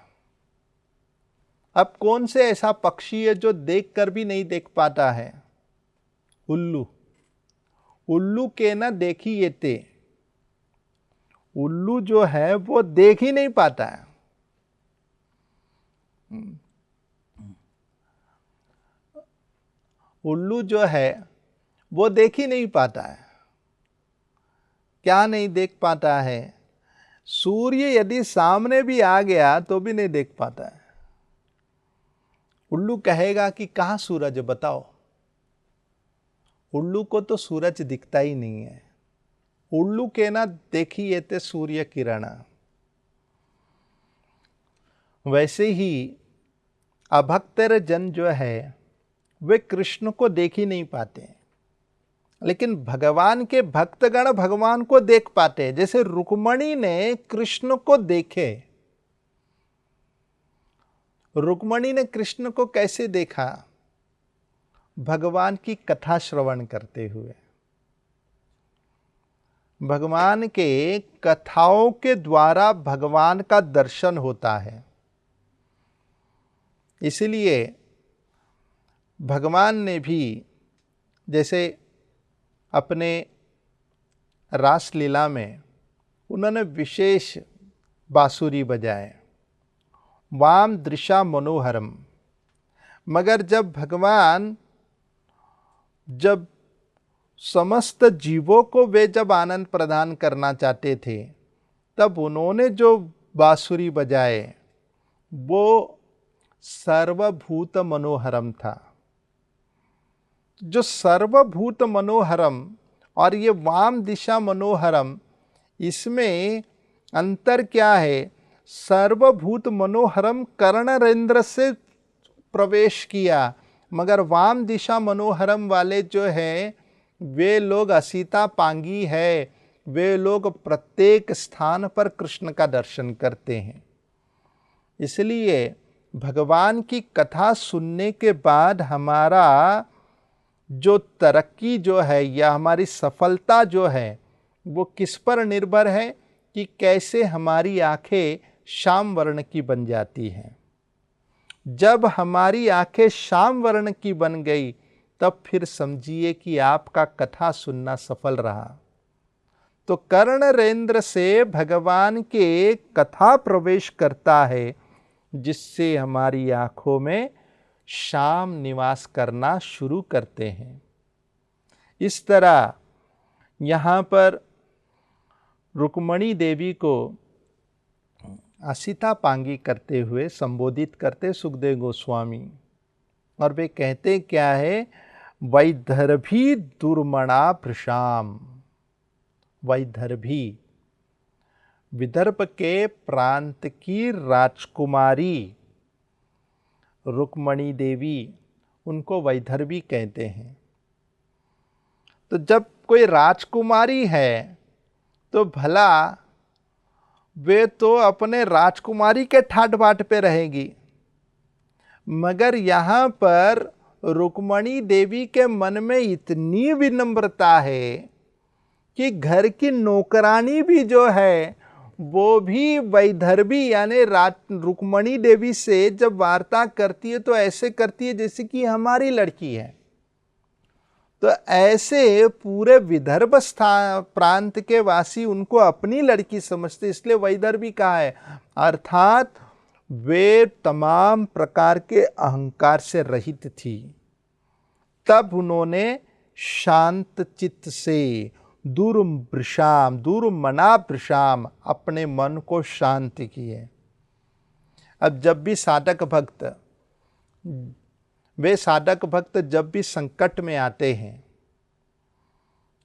अब कौन से ऐसा पक्षी है जो देखकर भी नहीं देख पाता है? उल्लू। उल्लू के न देखिए ते, उल्लू जो है वो देख ही नहीं पाता है। उल्लू जो है वो देख ही नहीं पाता है। क्या नहीं देख पाता है? सूर्य यदि सामने भी आ गया तो भी नहीं देख पाता है। उल्लू कहेगा कि कहाँ सूरज, बताओ। उल्लू को तो सूरज दिखता ही नहीं है। उल्लू के ना देखिए ते सूर्य किरण। वैसे ही अभक्तर जन जो है वे कृष्ण को देख ही नहीं पाते, लेकिन भगवान के भक्तगण भगवान को देख पाते हैं। जैसे रुक्मणी ने कृष्ण को देखे। रुक्मणी ने कृष्ण को कैसे देखा? भगवान की कथा श्रवण करते हुए। भगवान के कथाओं के द्वारा भगवान का दर्शन होता है। इसलिए भगवान ने भी जैसे अपने रास लीला में उन्होंने विशेष बांसुरी बजाए, वाम दृशा मनोहरम। मगर जब भगवान जब समस्त जीवों को वे जब आनंद प्रदान करना चाहते थे, तब उन्होंने जो बांसुरी बजाए वो सर्वभूत मनोहरम था। जो सर्वभूत मनोहरम और ये वाम दिशा मनोहरम, इसमें अंतर क्या है? सर्वभूत मनोहरम कर्णरेंद्र से प्रवेश किया, मगर वाम दिशा मनोहरम वाले जो हैं वे लोग असीता पांगी है, वे लोग प्रत्येक स्थान पर कृष्ण का दर्शन करते हैं। इसलिए भगवान की कथा सुनने के बाद हमारा जो तरक्की जो है या हमारी सफलता जो है वो किस पर निर्भर है कि कैसे हमारी आंखें श्याम वर्ण की बन जाती हैं। जब हमारी आंखें श्याम वर्ण की बन गई तब फिर समझिए कि आपका कथा सुनना सफल रहा। तो कर्णरेंद्र से भगवान के कथा प्रवेश करता है, जिससे हमारी आंखों में श्याम निवास करना शुरू करते हैं। इस तरह यहाँ पर रुक्मणी देवी को असीता पांगी करते हुए संबोधित करते सुखदेव गोस्वामी, और वे कहते क्या है? वैदर्भी दुर्मणा भृशाम। वैदर्भी विदर्भ के प्रांत की राजकुमारी रुक्मणी देवी, उनको वैदर्भी कहते हैं। तो जब कोई राजकुमारी है तो भला वे तो अपने राजकुमारी के ठाट बाट पे रहेगी, मगर यहाँ पर रुक्मणी देवी के मन में इतनी विनम्रता है कि घर की नौकरानी भी जो है वो भी वैदर्भी यानी रुक्मणी देवी से जब वार्ता करती है तो ऐसे करती है जैसे कि हमारी लड़की है। तो ऐसे पूरे विदर्भ प्रांत के वासी उनको अपनी लड़की समझते, इसलिए वैदर्भी कहा है। अर्थात वे तमाम प्रकार के अहंकार से रहित थी। तब उन्होंने शांत चित्त से दूरमना भृशाम अपने मन को शांत किए। अब जब भी साधक भक्त जब भी संकट में आते हैं,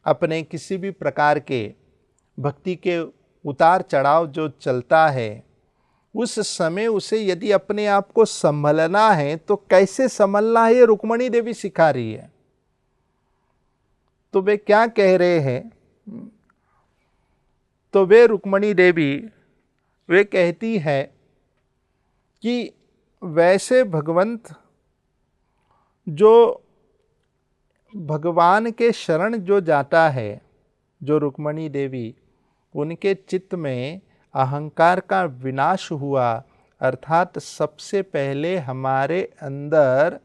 अपने किसी भी प्रकार के भक्ति के उतार चढ़ाव जो चलता है, उस समय उसे यदि अपने आप को संभलना है तो कैसे संभलना है ये रुक्मणी देवी सिखा रही है। तो वे क्या कह रहे हैं? तो वे रुक्मणी देवी वे कहती है कि वैसे भगवंत जो भगवान के शरण जो जाता है, जो रुक्मणी देवी, उनके चित्त में अहंकार का विनाश हुआ। अर्थात सबसे पहले हमारे अंदर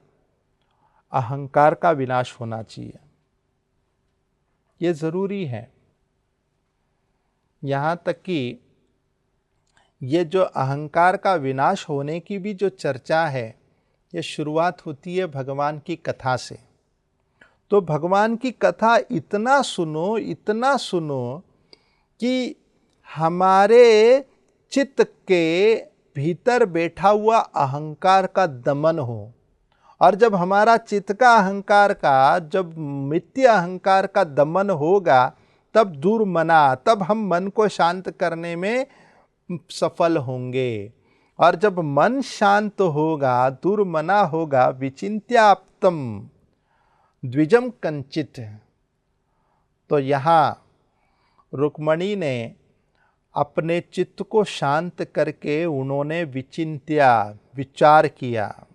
अहंकार का विनाश होना चाहिए, ये ज़रूरी है। यहाँ तक कि ये जो अहंकार का विनाश होने की भी जो चर्चा है, ये शुरुआत होती है भगवान की कथा से। तो भगवान की कथा इतना सुनो कि हमारे चित्त के भीतर बैठा हुआ अहंकार का दमन हो। और जब हमारा चित्त का अहंकार का, जब मिथ्या अहंकार का दमन होगा, तब दुर्मना, तब हम मन को शांत करने में सफल होंगे। और जब मन शांत होगा, दुर्मना होगा, विचिन्त्याप्तम द्विजम कंचित। तो यहाँ रुक्मणी ने अपने चित्त को शांत करके उन्होंने विचार किया,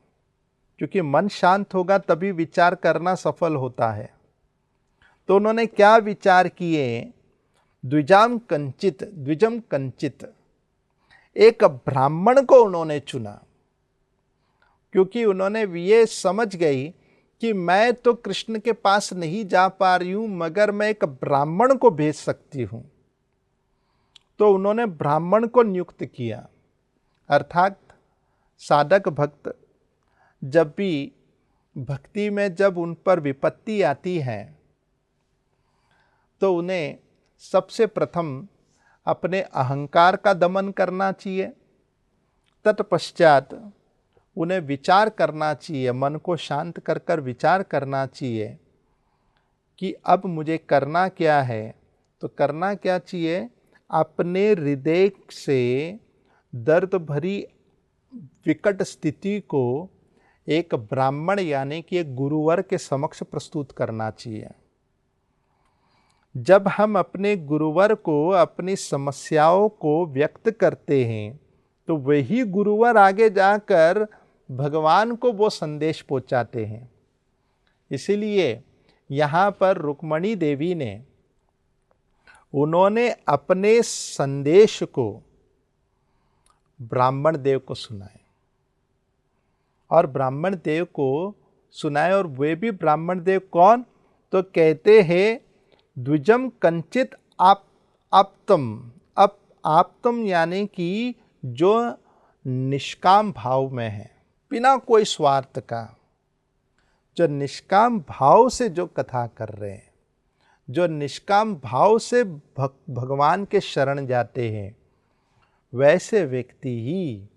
क्योंकि मन शांत होगा तभी विचार करना सफल होता है। तो उन्होंने क्या विचार किए? द्विजम कंचित, एक ब्राह्मण को उन्होंने चुना, क्योंकि उन्होंने ये समझ गई कि मैं तो कृष्ण के पास नहीं जा पा रही हूं, मगर मैं एक ब्राह्मण को भेज सकती हूं। तो उन्होंने ब्राह्मण को नियुक्त किया। अर्थात साधक भक्त जब भी भक्ति में जब उन पर विपत्ति आती है तो उन्हें सबसे प्रथम अपने अहंकार का दमन करना चाहिए। तत्पश्चात उन्हें विचार करना चाहिए, मन को शांत कर विचार करना चाहिए कि अब मुझे करना क्या है। तो करना क्या चाहिए, अपने हृदय से दर्द भरी विकट स्थिति को एक ब्राह्मण यानी कि एक गुरुवर के समक्ष प्रस्तुत करना चाहिए। जब हम अपने गुरुवर को अपनी समस्याओं को व्यक्त करते हैं तो वही गुरुवर आगे जाकर भगवान को वो संदेश पहुंचाते हैं। इसीलिए यहाँ पर रुक्मणी देवी ने उन्होंने अपने संदेश को ब्राह्मण देव को सुनाए और ब्राह्मण देव को सुनाए। और वे भी ब्राह्मण देव कौन, तो कहते हैं द्विजम कंचित आप्तम यानी कि जो निष्काम भाव में है, बिना कोई स्वार्थ का, जो निष्काम भाव से जो कथा कर रहे हैं, जो निष्काम भाव से भगवान के शरण जाते हैं, वैसे व्यक्ति ही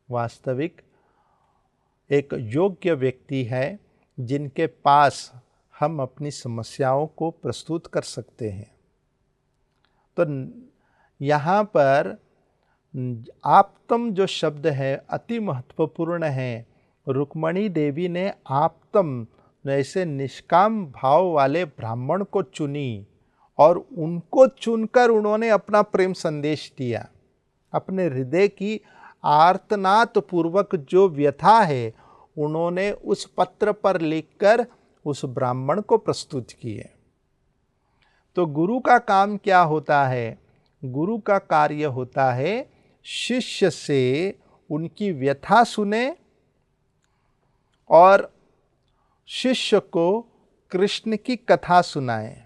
वास्तविक एक योग्य व्यक्ति है जिनके पास हम अपनी समस्याओं को प्रस्तुत कर सकते हैं। तो यहाँ पर आप्तम जो शब्द है अति महत्वपूर्ण है। रुक्मणी देवी ने आप्तम ऐसे निष्काम भाव वाले ब्राह्मण को चुनी और उनको चुनकर उन्होंने अपना प्रेम संदेश दिया। अपने हृदय की आर्तनाद पूर्वक जो व्यथा है उन्होंने उस पत्र पर लिखकर उस ब्राह्मण को प्रस्तुत किए। तो गुरु का काम क्या होता है, गुरु का कार्य होता है शिष्य से उनकी व्यथा सुने और शिष्य को कृष्ण की कथा सुनाए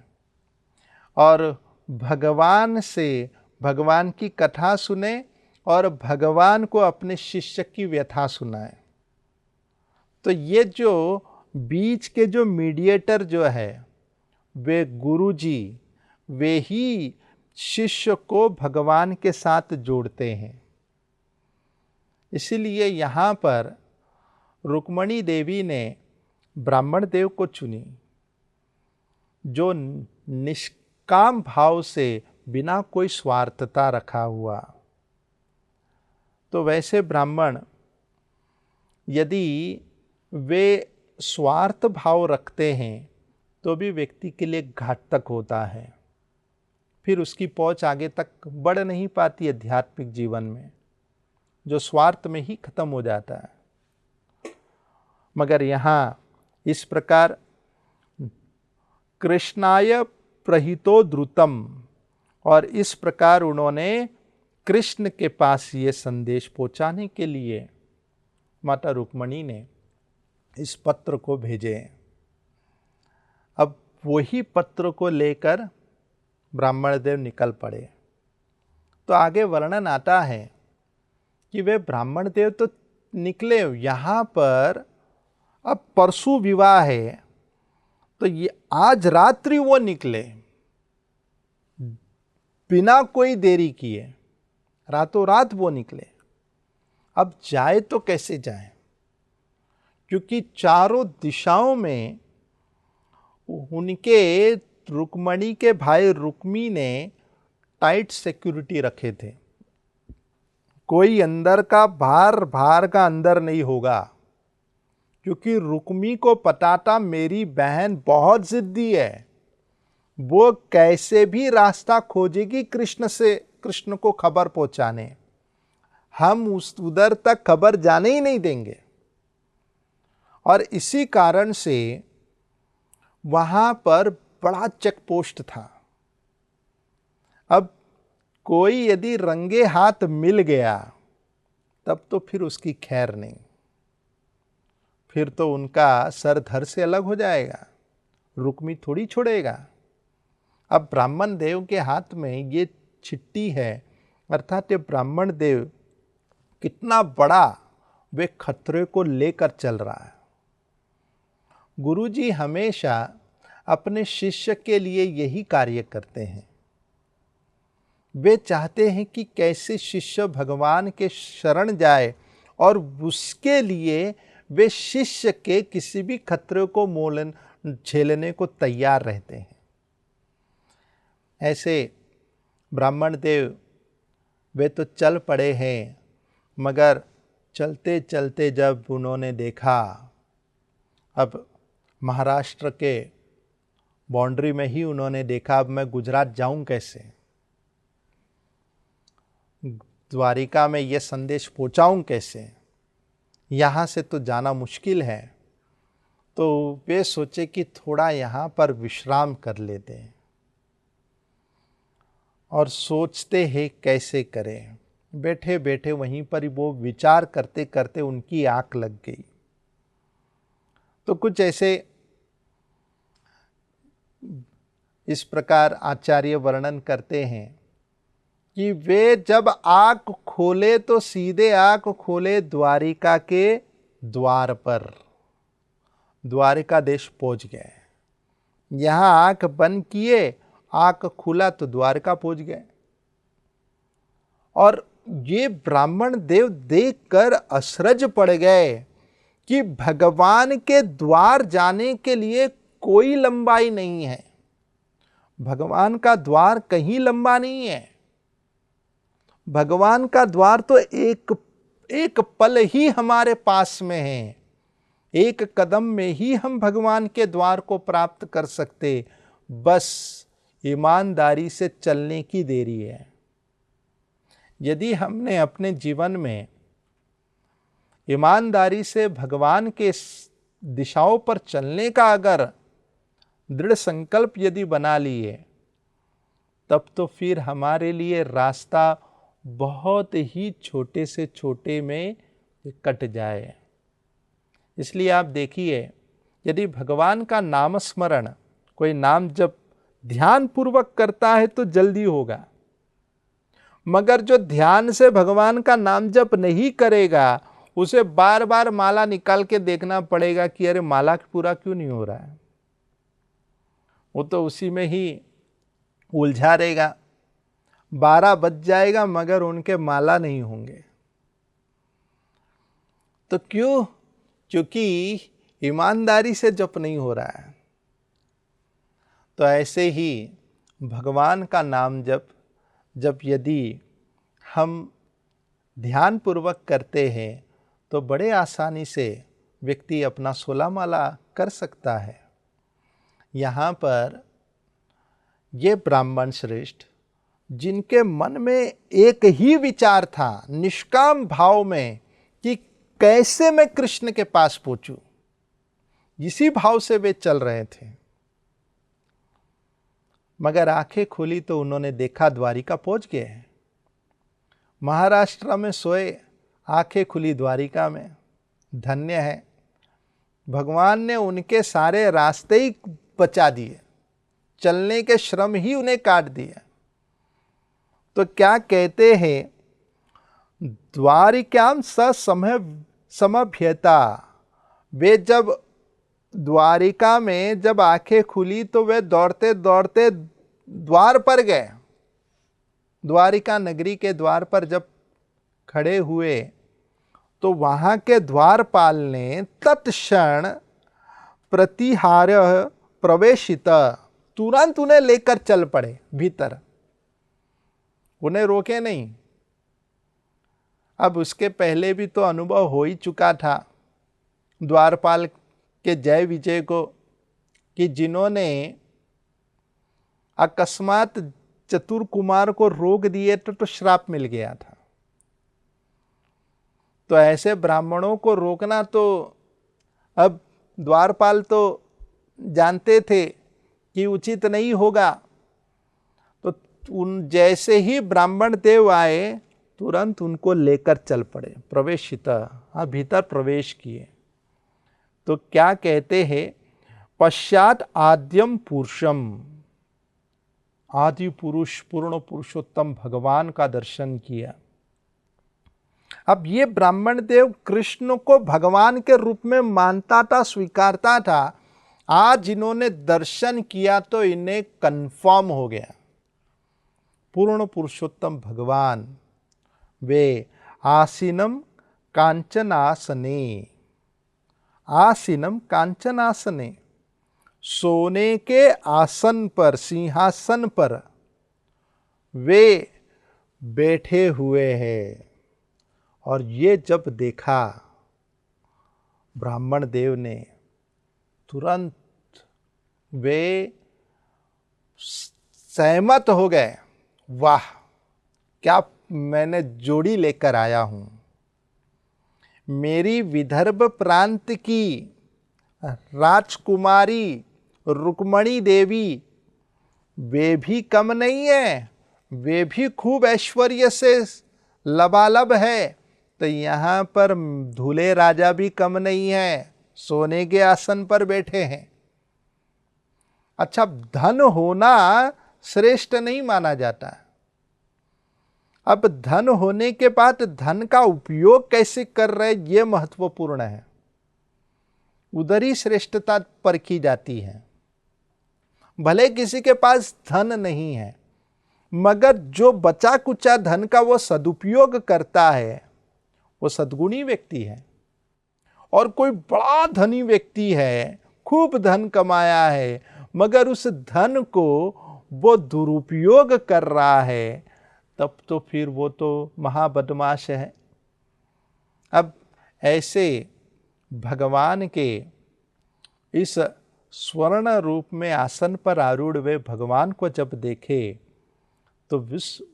और भगवान से भगवान की कथा सुने और भगवान को अपने शिष्य की व्यथा सुनाए। तो ये जो बीच के जो मीडिएटर जो है वे गुरु जी, वे ही शिष्य को भगवान के साथ जोड़ते हैं। इसीलिए यहाँ पर रुक्मणी देवी ने ब्राह्मण देव को चुनी जो निष्काम भाव से बिना कोई स्वार्थता रखा हुआ। तो वैसे ब्राह्मण यदि वे स्वार्थ भाव रखते हैं तो भी व्यक्ति के लिए घातक होता है, फिर उसकी पहुंच आगे तक बढ़ नहीं पाती आध्यात्मिक जीवन में, जो स्वार्थ में ही खत्म हो जाता है। मगर यहाँ इस प्रकार कृष्णाय प्रहितो द्रुतम, और इस प्रकार उन्होंने कृष्ण के पास ये संदेश पहुंचाने के लिए माता रुक्मणी ने इस पत्र को भेजे। अब वही पत्र को लेकर ब्राह्मण देव निकल पड़े। तो आगे वर्णन आता है कि वे ब्राह्मण देव तो निकले, यहाँ पर अब परसों विवाह है तो ये आज रात्रि वो निकले बिना कोई देरी किए, रातों रात वो निकले। अब जाए तो कैसे जाए, क्योंकि चारों दिशाओं में उनके रुक्मणी के भाई रुक्मी ने टाइट सिक्योरिटी रखे थे। कोई अंदर का बाहर का अंदर नहीं होगा, क्योंकि रुक्मी को पता था मेरी बहन बहुत जिद्दी है, वो कैसे भी रास्ता खोजेगी कृष्ण को खबर पहुंचाने, हम उधर तक खबर जाने ही नहीं देंगे। और इसी कारण से वहां पर बड़ा चेक पोस्ट था। अब कोई यदि रंगे हाथ मिल गया तब तो फिर उसकी खैर नहीं, फिर तो उनका सर धड़ से अलग हो जाएगा, रुक्मी थोड़ी छोड़ेगा। अब ब्राह्मण देव के हाथ में ये चिट्ठी है, अर्थात ये ब्राह्मण देव कितना बड़ा वे खतरे को लेकर चल रहा है। गुरुजी हमेशा अपने शिष्य के लिए यही कार्य करते हैं। वे चाहते हैं कि कैसे शिष्य भगवान के शरण जाए और उसके लिए वे शिष्य के किसी भी खतरे को झेलने को तैयार रहते हैं। ऐसे ब्राह्मण देव वे तो चल पड़े हैं, मगर चलते चलते जब उन्होंने देखा अब महाराष्ट्र के बाउंड्री में ही उन्होंने देखा अब मैं गुजरात जाऊं कैसे, द्वारिका में ये संदेश पहुंचाऊं कैसे, यहाँ से तो जाना मुश्किल है। तो वे सोचे कि थोड़ा यहाँ पर विश्राम कर लेते हैं और सोचते हैं कैसे करें। बैठे बैठे वहीं पर वो विचार करते करते उनकी आंख लग गई। तो कुछ ऐसे इस प्रकार आचार्य वर्णन करते हैं कि वे जब आंख खोले तो सीधे आंख खोले द्वारिका के द्वार पर, द्वारिका देश पहुंच गए। यहां आंख बंद किए, आंख खुला तो द्वारका पहुंच गए। और ये ब्राह्मण देव देखकर अचरज पड़ गए कि भगवान के द्वार जाने के लिए कोई लंबाई नहीं है। भगवान का द्वार कहीं लंबा नहीं है। भगवान का द्वार तो एक पल ही हमारे पास में है। एक कदम में ही हम भगवान के द्वार को प्राप्त कर सकते, बस ईमानदारी से चलने की देरी है। यदि हमने अपने जीवन में ईमानदारी से भगवान के दिशाओं पर चलने का अगर दृढ़ संकल्प यदि बना लिए, तब तो फिर हमारे लिए रास्ता बहुत ही छोटे से छोटे में कट जाए। इसलिए आप देखिए, यदि भगवान का नाम स्मरण, कोई नाम जब ध्यान पूर्वक करता है तो जल्दी होगा, मगर जो ध्यान से भगवान का नाम जप नहीं करेगा, उसे बार बार माला निकाल के देखना पड़ेगा कि अरे माला पूरा क्यों नहीं हो रहा है। वो तो उसी में ही उलझा रहेगा। 12 बज जाएगा मगर उनके माला नहीं होंगे। तो क्यों? क्योंकि ईमानदारी से जप नहीं हो रहा है। तो ऐसे ही भगवान का नाम जब यदि हम ध्यान पूर्वक करते हैं तो बड़े आसानी से व्यक्ति अपना 16 माला कर सकता है। यहाँ पर ये ब्राह्मण श्रेष्ठ, जिनके मन में एक ही विचार था निष्काम भाव में कि कैसे मैं कृष्ण के पास पहुंचूं, इसी भाव से वे चल रहे थे। मगर आंखें खुली तो उन्होंने देखा द्वारिका पहुंच गए हैं। महाराष्ट्र में सोए, आंखें खुली द्वारिका में। धन्य है, भगवान ने उनके सारे रास्ते ही बचा दिए, चलने के श्रम ही उन्हें काट दिए। तो क्या कहते हैं, द्वारिकाम समभ्यता। वे जब द्वारिका में जब आंखें खुली तो वे दौड़ते दौड़ते द्वार पर गए। द्वारिका नगरी के द्वार पर जब खड़े हुए तो वहां के द्वारपाल ने तत्क्षण प्रतिहार्य प्रवेशित, तुरंत उन्हें लेकर चल पड़े भीतर, उन्हें रोके नहीं। अब उसके पहले भी तो अनुभव हो ही चुका था द्वारपाल के जय विजय को, कि जिन्होंने अकस्मात चतुर कुमार को रोक दिए तो श्राप मिल गया था। तो ऐसे ब्राह्मणों को रोकना तो अब द्वारपाल तो जानते थे कि उचित नहीं होगा। तो उन जैसे ही ब्राह्मण देव आए, तुरंत उनको लेकर चल पड़े, प्रवेशित, भीतर प्रवेश किए। तो क्या कहते हैं, पश्चात आद्यम पुरुषम, आदि पुरुष पूर्ण पुरुषोत्तम भगवान का दर्शन किया। अब ये ब्राह्मण देव कृष्ण को भगवान के रूप में मानता था, स्वीकारता था। आज इन्होंने दर्शन किया तो इन्हें कंफर्म हो गया, पूर्ण पुरुषोत्तम भगवान वे आसीनम कांचनासने, आसीनम कांचनासने, सोने के आसन पर, सिंहासन पर वे बैठे हुए हैं। और ये जब देखा ब्राह्मण देव ने, तुरंत वे सहमत हो गए। वाह, क्या मैंने जोड़ी लेकर आया हूं। मेरी विदर्भ प्रांत की राजकुमारी रुक्मणी देवी, वे भी कम नहीं है, वे भी खूब ऐश्वर्य से लबालब है। तो यहाँ पर दूल्हे राजा भी कम नहीं है, सोने के आसन पर बैठे हैं। अच्छा, धन होना श्रेष्ठ नहीं माना जाता। अब धन होने के बाद धन का उपयोग कैसे कर रहे, ये महत्वपूर्ण है। उधर ही श्रेष्ठता परखी जाती है। भले किसी के पास धन नहीं है, मगर जो बचा कुचा धन का वो सदुपयोग करता है, वो सद्गुणी व्यक्ति है। और कोई बड़ा धनी व्यक्ति है, खूब धन कमाया है, मगर उस धन को वो दुरुपयोग कर रहा है, तब तो फिर वो तो महाबदमाश है। अब ऐसे भगवान के इस स्वर्ण रूप में आसन पर आरूढ़ वे भगवान को जब देखे, तो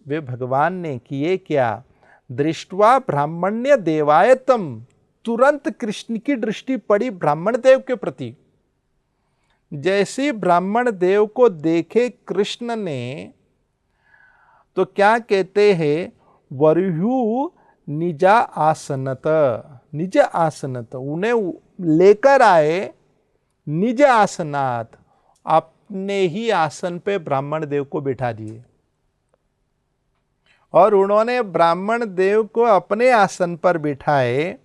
वे भगवान ने किए क्या, दृष्टवा ब्राह्मण्य देवायतम, तुरंत कृष्ण की दृष्टि पड़ी ब्राह्मण देव के प्रति। जैसे ब्राह्मण देव को देखे कृष्ण ने, तो क्या कहते हैं, वरुहु निजा आसनत, निज आसनत, उन्हें लेकर आए निज आसनात, अपने ही आसन पे ब्राह्मण देव को बिठा दिए। और उन्होंने ब्राह्मण देव को अपने आसन पर बिठाए।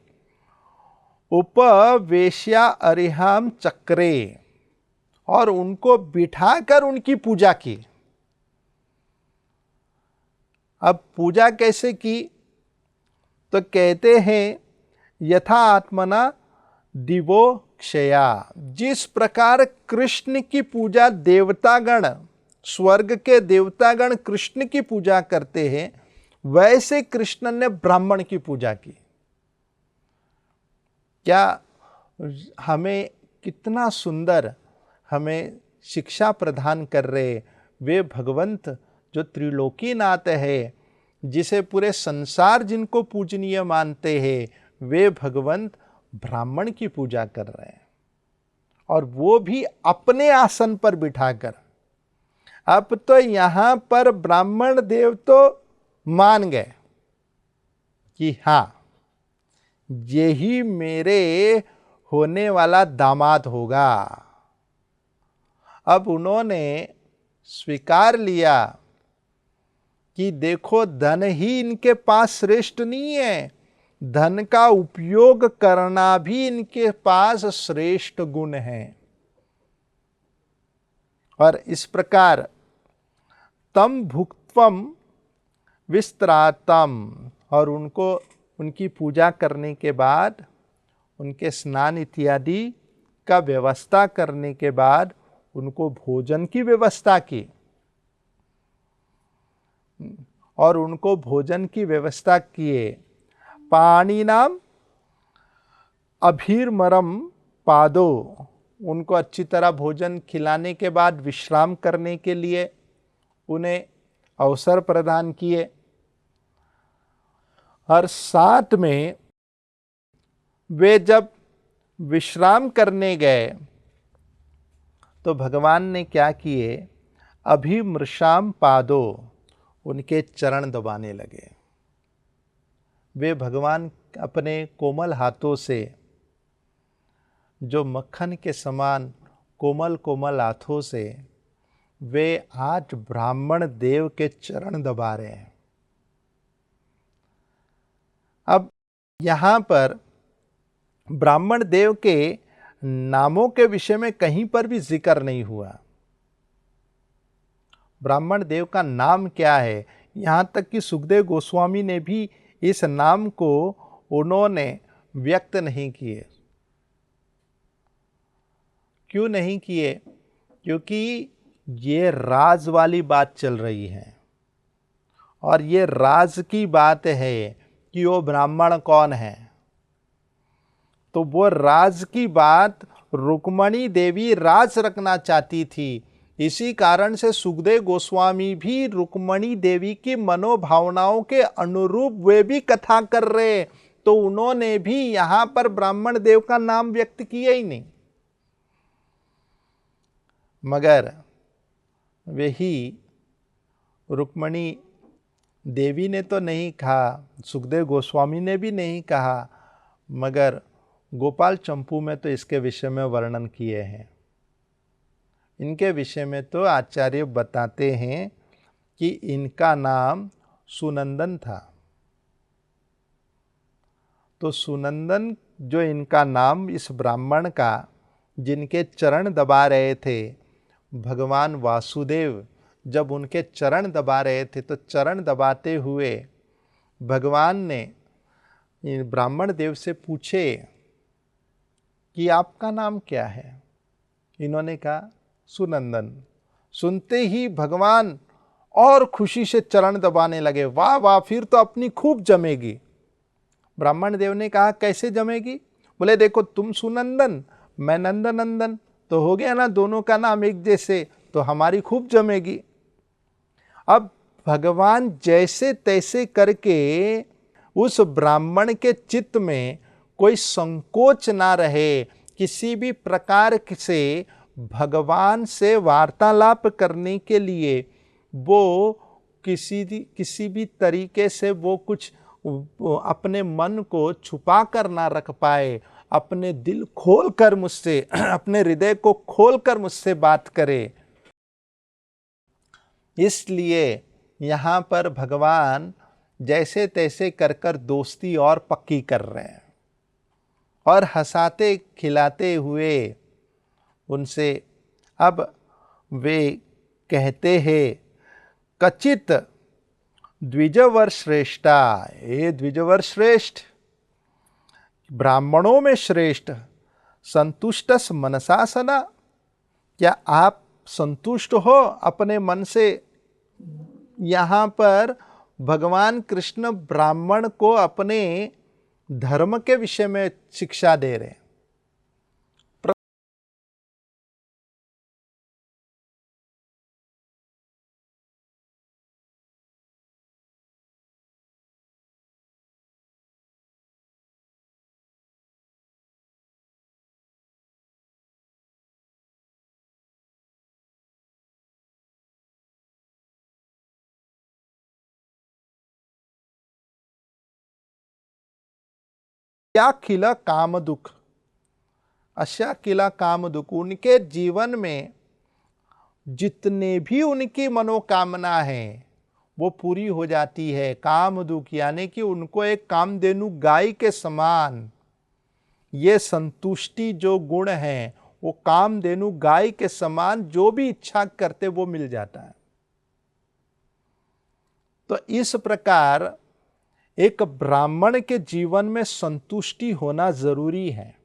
उपवेश्या अरिहाम चक्रे, और उनको बिठाकर उनकी पूजा की। अब पूजा कैसे की, तो कहते हैं यथा आत्मना दिवो क्षया, जिस प्रकार कृष्ण की पूजा देवतागण, स्वर्ग के देवतागण कृष्ण की पूजा करते हैं, वैसे कृष्ण ने ब्राह्मण की पूजा की। क्या हमें कितना सुंदर हमें शिक्षा प्रदान कर रहे वे भगवंत, जो त्रिलोकीनाथ है, जिसे पूरे संसार जिनको पूजनीय मानते हैं, वे भगवंत ब्राह्मण की पूजा कर रहे हैं। और वो भी अपने आसन पर बिठाकर। अब तो यहां पर ब्राह्मण देव तो मान गए कि हाँ, यही मेरे होने वाला दामाद होगा। अब उन्होंने स्वीकार लिया कि देखो, धन ही इनके पास श्रेष्ठ नहीं है, धन का उपयोग करना भी इनके पास श्रेष्ठ गुण है। और इस प्रकार तम भुक्त्वम विस्त्रातम, और उनको उनकी पूजा करने के बाद, उनके स्नान इत्यादि का व्यवस्था करने के बाद उनको भोजन की व्यवस्था की। और उनको भोजन की व्यवस्था किए। पाणी नाम अभीरमरम पादो, उनको अच्छी तरह भोजन खिलाने के बाद विश्राम करने के लिए उन्हें अवसर प्रदान किए। और साथ में वे जब विश्राम करने गए, तो भगवान ने क्या किए, अभिमृशाम पादो, उनके चरण दबाने लगे। वे भगवान अपने कोमल हाथों से, जो मक्खन के समान कोमल कोमल हाथों से, वे आज ब्राह्मण देव के चरण दबा रहे हैं। अब यहाँ पर ब्राह्मण देव के नामों के विषय में कहीं पर भी जिक्र नहीं हुआ। ब्राह्मण देव का नाम क्या है, यहाँ तक कि सुखदेव गोस्वामी ने भी इस नाम को उन्होंने व्यक्त नहीं किए। क्यों नहीं किए? क्योंकि ये राज वाली बात चल रही है और ये राज की बात है कि वो ब्राह्मण कौन है। तो वो राज की बात रुक्मणी देवी राज रखना चाहती थी। इसी कारण से सुखदेव गोस्वामी भी रुक्मणी देवी की मनोभावनाओं के अनुरूप वे भी कथा कर रहे, तो उन्होंने भी यहां पर ब्राह्मण देव का नाम व्यक्त किया ही नहीं, मगर वही रुक्मणी देवी ने तो नहीं कहा, सुखदेव गोस्वामी ने भी नहीं कहा, मगर गोपाल चंपू में तो इसके विषय में वर्णन किए हैं। इनके विषय में तो आचार्य बताते हैं कि इनका नाम सुनंदन था। तो सुनंदन जो इनका नाम इस ब्राह्मण का, जिनके चरण दबा रहे थे भगवान वासुदेव, जब उनके चरण दबा रहे थे तो चरण दबाते हुए भगवान ने ब्राह्मण देव से पूछे कि आपका नाम क्या है। इन्होंने कहा सुनंदन। सुनते ही भगवान और खुशी से चरण दबाने लगे, वाह वाह, फिर तो अपनी खूब जमेगी। ब्राह्मण देव ने कहा कैसे जमेगी? बोले देखो, तुम सुनंदन, मैं नंदनंदन, तो हो गया ना, दोनों का नाम एक जैसे, तो हमारी खूब जमेगी। अब भगवान जैसे तैसे करके उस ब्राह्मण के चित्त में कोई संकोच ना रहे, किसी भी प्रकार से भगवान से वार्तालाप करने के लिए वो किसी भी तरीके से वो कुछ अपने मन को छुपा कर ना रख पाए, अपने दिल खोल कर मुझसे, अपने हृदय को खोल कर मुझसे बात करे। इसलिए यहाँ पर भगवान जैसे तैसे कर कर दोस्ती और पक्की कर रहे हैं और हंसाते खिलाते हुए उनसे अब वे कहते हैं, कचित द्विजवर श्रेष्ठा, हे द्विजवर श्रेष्ठ, ब्राह्मणों में श्रेष्ठ, संतुष्टस मनसा सदा, क्या आप संतुष्ट हो अपने मन से? यहाँ पर भगवान कृष्ण ब्राह्मण को अपने धर्म के विषय में शिक्षा दे रहे हैं। क्या खिला काम दुख, अशा खिला काम दुख, उनके जीवन में जितने भी उनकी मनोकामना है वो पूरी हो जाती है। काम दुख यानी कि उनको एक कामधेनु गाय के समान ये संतुष्टि जो गुण है, वो कामधेनु गाय के समान जो भी इच्छा करते वो मिल जाता है। तो इस प्रकार एक ब्राह्मण के जीवन में संतुष्टि होना जरूरी है।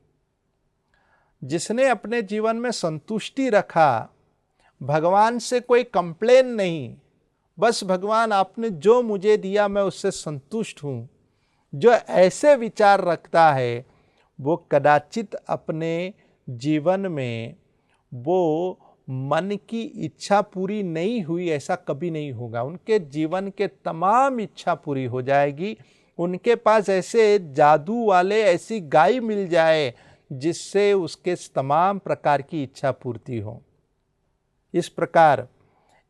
जिसने अपने जीवन में संतुष्टि रखा, भगवान से कोई कंप्लेन नहीं, बस भगवान आपने जो मुझे दिया मैं उससे संतुष्ट हूं, जो ऐसे विचार रखता है वो कदाचित अपने जीवन में वो मन की इच्छा पूरी नहीं हुई ऐसा कभी नहीं होगा। उनके जीवन के तमाम इच्छा पूरी हो जाएगी। उनके पास ऐसे जादू वाले ऐसी गाय मिल जाए जिससे उसके तमाम प्रकार की इच्छा पूर्ति हो। इस प्रकार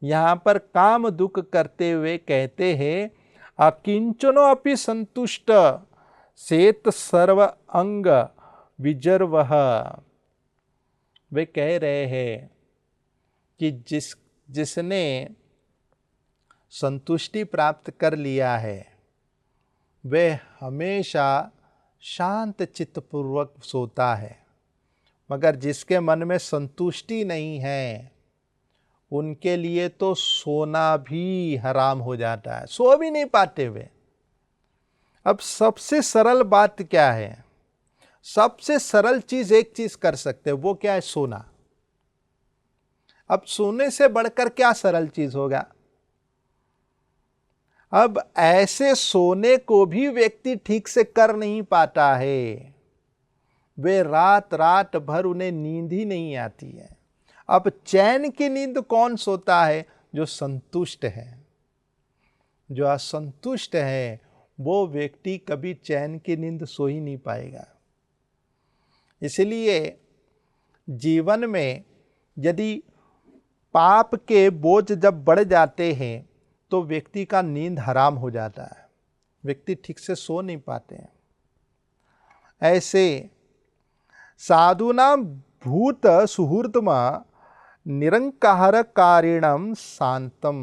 यहाँ पर काम दुख करते हुए कहते हैं, अकिंचनो अपि संतुष्ट सेत सर्व अंग विजर्वह। वे कह रहे हैं कि जिसने संतुष्टि प्राप्त कर लिया है वे हमेशा शांत चित्तपूर्वक सोता है, मगर जिसके मन में संतुष्टि नहीं है उनके लिए तो सोना भी हराम हो जाता है, सो भी नहीं पाते वे। अब सबसे सरल बात क्या है? सबसे सरल चीज एक चीज कर सकते हैं, वो क्या है? सोना। अब सोने से बढ़कर क्या सरल चीज होगा। अब ऐसे सोने को भी व्यक्ति ठीक से कर नहीं पाता है, वे रात रात भर उन्हें नींद ही नहीं आती है। अब चैन की नींद कौन सोता है? जो संतुष्ट है। जो असंतुष्ट है वो व्यक्ति कभी चैन की नींद सो ही नहीं पाएगा। इसलिए जीवन में यदि पाप के बोझ जब बढ़ जाते हैं तो व्यक्ति का नींद हराम हो जाता है, व्यक्ति ठीक से सो नहीं पाते हैं। ऐसे साधुना भूत सुहृदमा निरंकार कारिणम शांतम,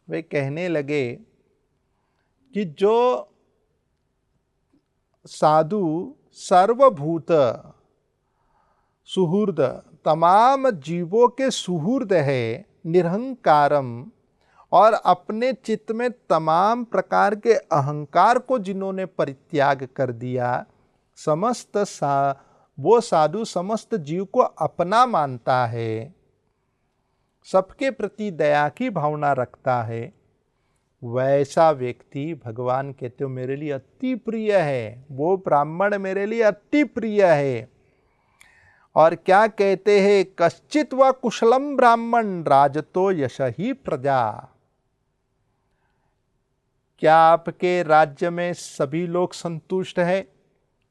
वे कहने लगे कि जो साधु सर्वभूत सुहृद, तमाम जीवों के सुहृद है, निरहंकारम, और अपने चित्त में तमाम प्रकार के अहंकार को जिन्होंने परित्याग कर दिया, वो साधु समस्त जीव को अपना मानता है, सबके प्रति दया की भावना रखता है, वैसा व्यक्ति भगवान कहते हो मेरे लिए अति प्रिय है, वो ब्राह्मण मेरे लिए अति प्रिय है। और क्या कहते हैं, कश्चित व कुशलम ब्राह्मण राजतो यश ही प्रजा। क्या आपके राज्य में सभी लोग संतुष्ट हैं?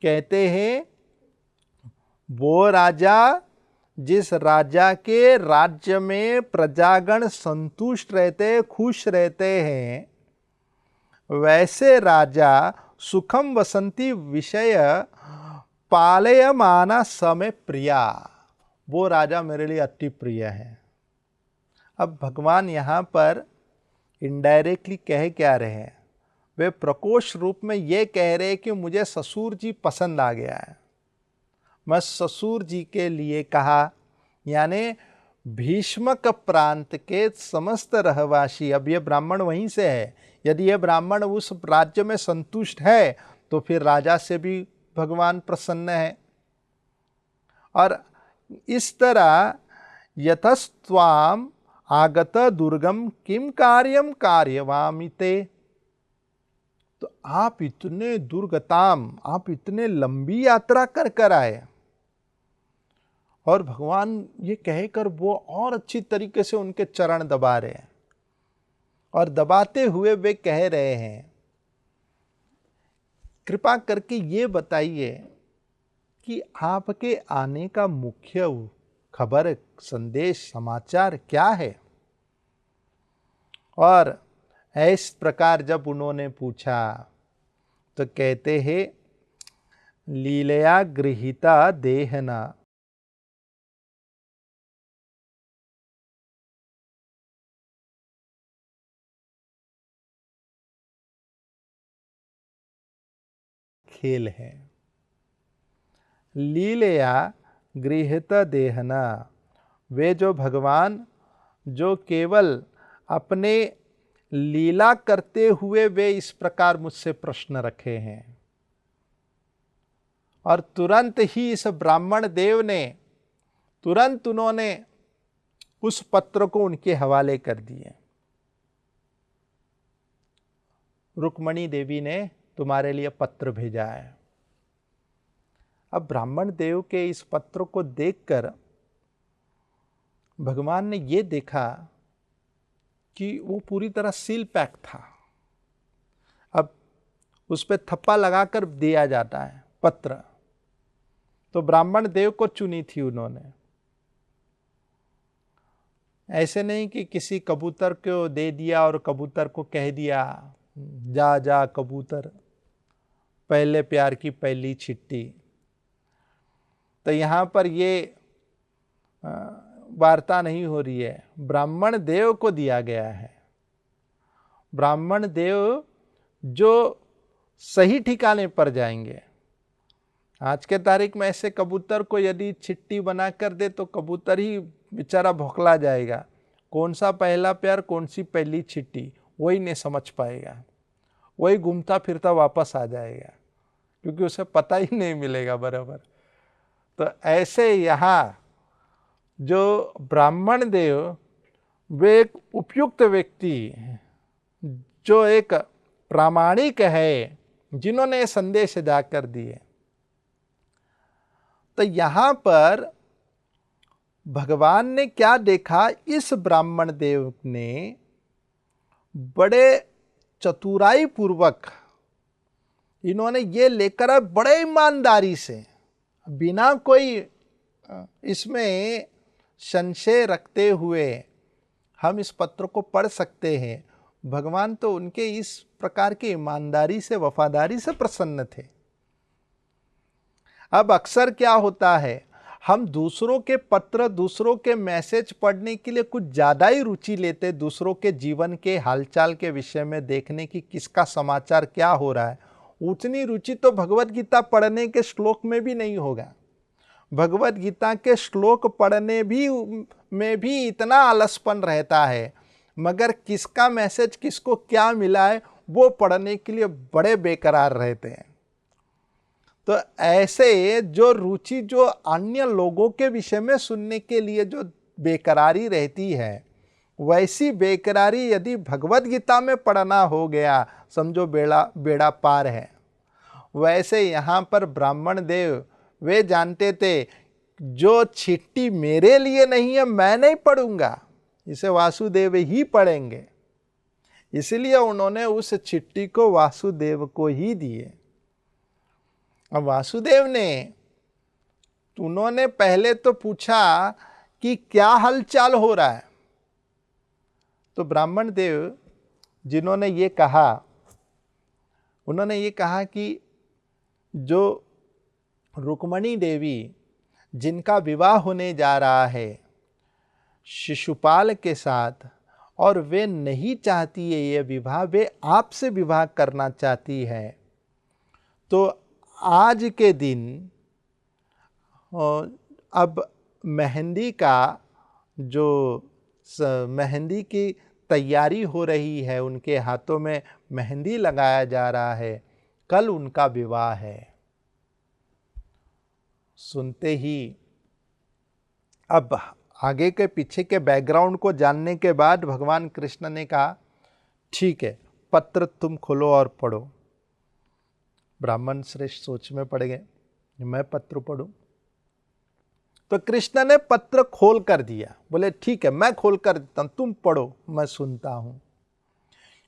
कहते हैं वो राजा, जिस राजा के राज्य में प्रजागण संतुष्ट रहते, खुश रहते हैं, वैसे राजा सुखम वसंती विषय पालयमाना समय प्रिया, वो राजा मेरे लिए अति प्रिय है। अब भगवान यहाँ पर इनडायरेक्टली कह क्या रहे हैं? वे प्रकोष्ठ रूप में ये कह रहे हैं कि मुझे ससुर जी पसंद आ गया है, मैं ससुर जी के लिए कहा, यानी भीष्मक प्रांत के समस्त रहवासी, अब ये ब्राह्मण वहीं से है, यदि ये ब्राह्मण उस राज्य में संतुष्ट है तो फिर राजा से भी भगवान प्रसन्न है। और इस तरह यतस्त्वाम आगत दुर्गम किम कार्यम कार्यवामिते, तो आप इतने दुर्गताम, आप इतने लंबी यात्रा कर कर आए, और भगवान ये कहकर वो और अच्छी तरीके से उनके चरण दबा रहे हैं, और दबाते हुए वे कह रहे हैं कृपा करके ये बताइए कि आपके आने का मुख्य खबर, संदेश, समाचार क्या है। और इस प्रकार जब उन्होंने पूछा तो कहते हैं लीलया गृहीता देहना, खेल है। लीलया गृहीत देहना, वे जो भगवान जो केवल अपने लीला करते हुए वे इस प्रकार मुझसे प्रश्न रखे हैं, और तुरंत ही इस ब्राह्मण देव ने तुरंत उन्होंने उस पत्र को उनके हवाले कर दिए। रुक्मणी देवी ने तुम्हारे लिए पत्र भेजा है। अब ब्राह्मण देव के इस पत्र को देखकर भगवान ने ये देखा कि वो पूरी तरह सील पैक था। अब उस पर थप्पा लगाकर दिया जाता है पत्र, तो ब्राह्मण देव को चुनी थी उन्होंने। ऐसे नहीं कि किसी कबूतर को दे दिया और कबूतर को कह दिया जा जा कबूतर, पहले प्यार की पहली चिट्ठी। तो यहाँ पर ये वार्ता नहीं हो रही है, ब्राह्मण देव को दिया गया है। ब्राह्मण देव जो सही ठिकाने पर जाएंगे। आज के तारीख में ऐसे कबूतर को यदि चिट्ठी बना कर दे तो कबूतर ही बेचारा भौखला जाएगा, कौन सा पहला प्यार, कौन सी पहली चिट्ठी, वही नहीं समझ पाएगा, वही घूमता फिरता वापस आ जाएगा, क्योंकि उसे पता ही नहीं मिलेगा बराबर। तो ऐसे यहाँ जो ब्राह्मण देव वे एक उपयुक्त व्यक्ति, जो एक प्रामाणिक है, जिन्होंने संदेश जाकर दिए। तो यहाँ पर भगवान ने क्या देखा, इस ब्राह्मण देव ने बड़े चतुराई पूर्वक इन्होंने ये लेकर आए, बड़े ईमानदारी से, बिना कोई इसमें संशय रखते हुए हम इस पत्र को पढ़ सकते हैं। भगवान तो उनके इस प्रकार की ईमानदारी से, वफादारी से प्रसन्न थे। अब अक्सर क्या होता है, हम दूसरों के पत्र, दूसरों के मैसेज पढ़ने के लिए कुछ ज़्यादा ही रुचि लेते, दूसरों के जीवन के हालचाल के विषय में देखने की, किसका समाचार क्या हो रहा है। उतनी रुचि तो भगवत गीता पढ़ने के श्लोक में भी नहीं होगा। भगवत गीता के श्लोक पढ़ने में भी इतना आलसपन रहता है, मगर किसका मैसेज किसको क्या मिला है वो पढ़ने के लिए बड़े बेकरार रहते हैं। तो ऐसे जो रुचि, जो अन्य लोगों के विषय में सुनने के लिए जो बेकरारी रहती है, वैसी बेकरारी यदि भगवत गीता में पढ़ना हो गया, समझो बेड़ा पार है। वैसे यहाँ पर ब्राह्मण देव वे जानते थे, जो चिट्ठी मेरे लिए नहीं है मैं नहीं पढ़ूंगा, इसे वासुदेव ही पढ़ेंगे। इसलिए उन्होंने उस चिट्ठी को वासुदेव को ही दिए। अब वासुदेव ने, उन्होंने पहले तो पूछा कि क्या हालचाल हो रहा है। तो ब्राह्मण देव जिन्होंने ये कहा, उन्होंने ये कहा कि जो रुक्मणी देवी, जिनका विवाह होने जा रहा है शिशुपाल के साथ, और वे नहीं चाहती है ये विवाह, वे आपसे विवाह करना चाहती है, तो आज के दिन अब मेहंदी का जो मेहंदी की तैयारी हो रही है, उनके हाथों में मेहंदी लगाया जा रहा है, कल उनका विवाह है। सुनते ही, अब आगे के पीछे के बैकग्राउंड को जानने के बाद भगवान कृष्ण ने कहा, ठीक है, पत्र तुम खोलो और पढ़ो। ब्राह्मण श्रेष्ठ सोच में पड़ गए, मैं पत्र पढ़ूं? तो कृष्ण ने पत्र खोल कर दिया, बोले ठीक है मैं खोल कर देता हूं, तुम पढ़ो, मैं सुनता हूं।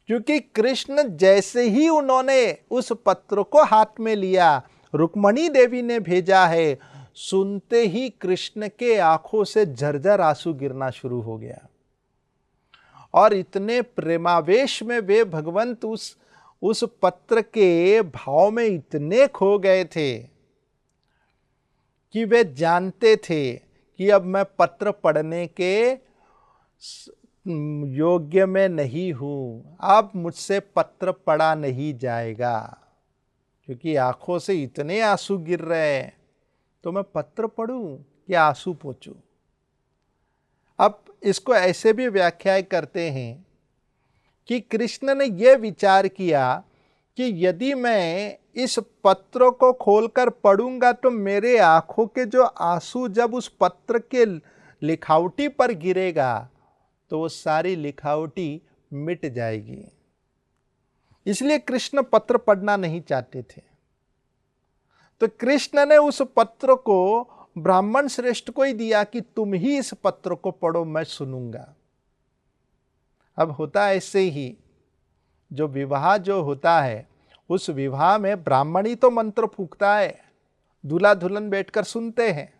क्योंकि कृष्ण जैसे ही उन्होंने उस पत्र को हाथ में लिया, रुक्मणी देवी ने भेजा है, सुनते ही कृष्ण के आंखों से झरझर आंसू गिरना शुरू हो गया। और इतने प्रेमावेश में वे भगवंत उस पत्र के भाव में इतने खो गए थे कि वे जानते थे कि अब मैं पत्र पढ़ने के योग्य में नहीं हूं, अब मुझसे पत्र पढ़ा नहीं जाएगा, क्योंकि आंखों से इतने आंसू गिर रहे हैं, तो मैं पत्र पढ़ूं या आंसू पोंछूं। अब इसको ऐसे भी व्याख्या करते हैं कि कृष्ण ने यह विचार किया कि यदि मैं इस पत्र को खोलकर पढ़ूंगा तो मेरे आंखों के जो आंसू जब उस पत्र के लिखावटी पर गिरेगा तो वो सारी लिखावटी मिट जाएगी। इसलिए कृष्ण पत्र पढ़ना नहीं चाहते थे। तो कृष्ण ने उस पत्र को ब्राह्मण श्रेष्ठ को ही दिया कि तुम ही इस पत्र को पढ़ो, मैं सुनूंगा। अब होता ऐसे ही, जो विवाह जो होता है, उस विवाह में ब्राह्मण ही तो मंत्र फूंकता है, दूल्हा दुल्हन बैठकर सुनते हैं।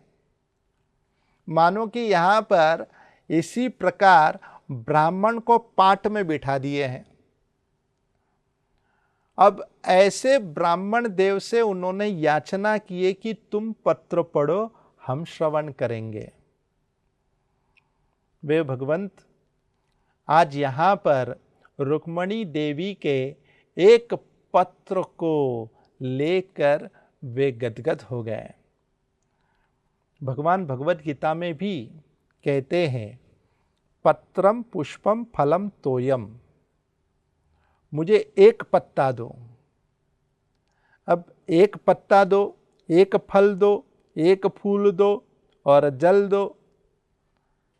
मानो कि यहां पर इसी प्रकार ब्राह्मण को पाठ में बिठा दिए हैं। अब ऐसे ब्राह्मण देव से उन्होंने याचना की कि तुम पत्र पढ़ो, हम श्रवण करेंगे। वे भगवंत आज यहां पर रुक्मणी देवी के एक पत्र को लेकर वे गदगद हो गए। भगवान भगवत गीता में भी कहते हैं, पत्रम पुष्पम फलम तोयम, मुझे एक पत्ता दो। अब एक पत्ता दो, एक फल दो, एक फूल दो और जल दो,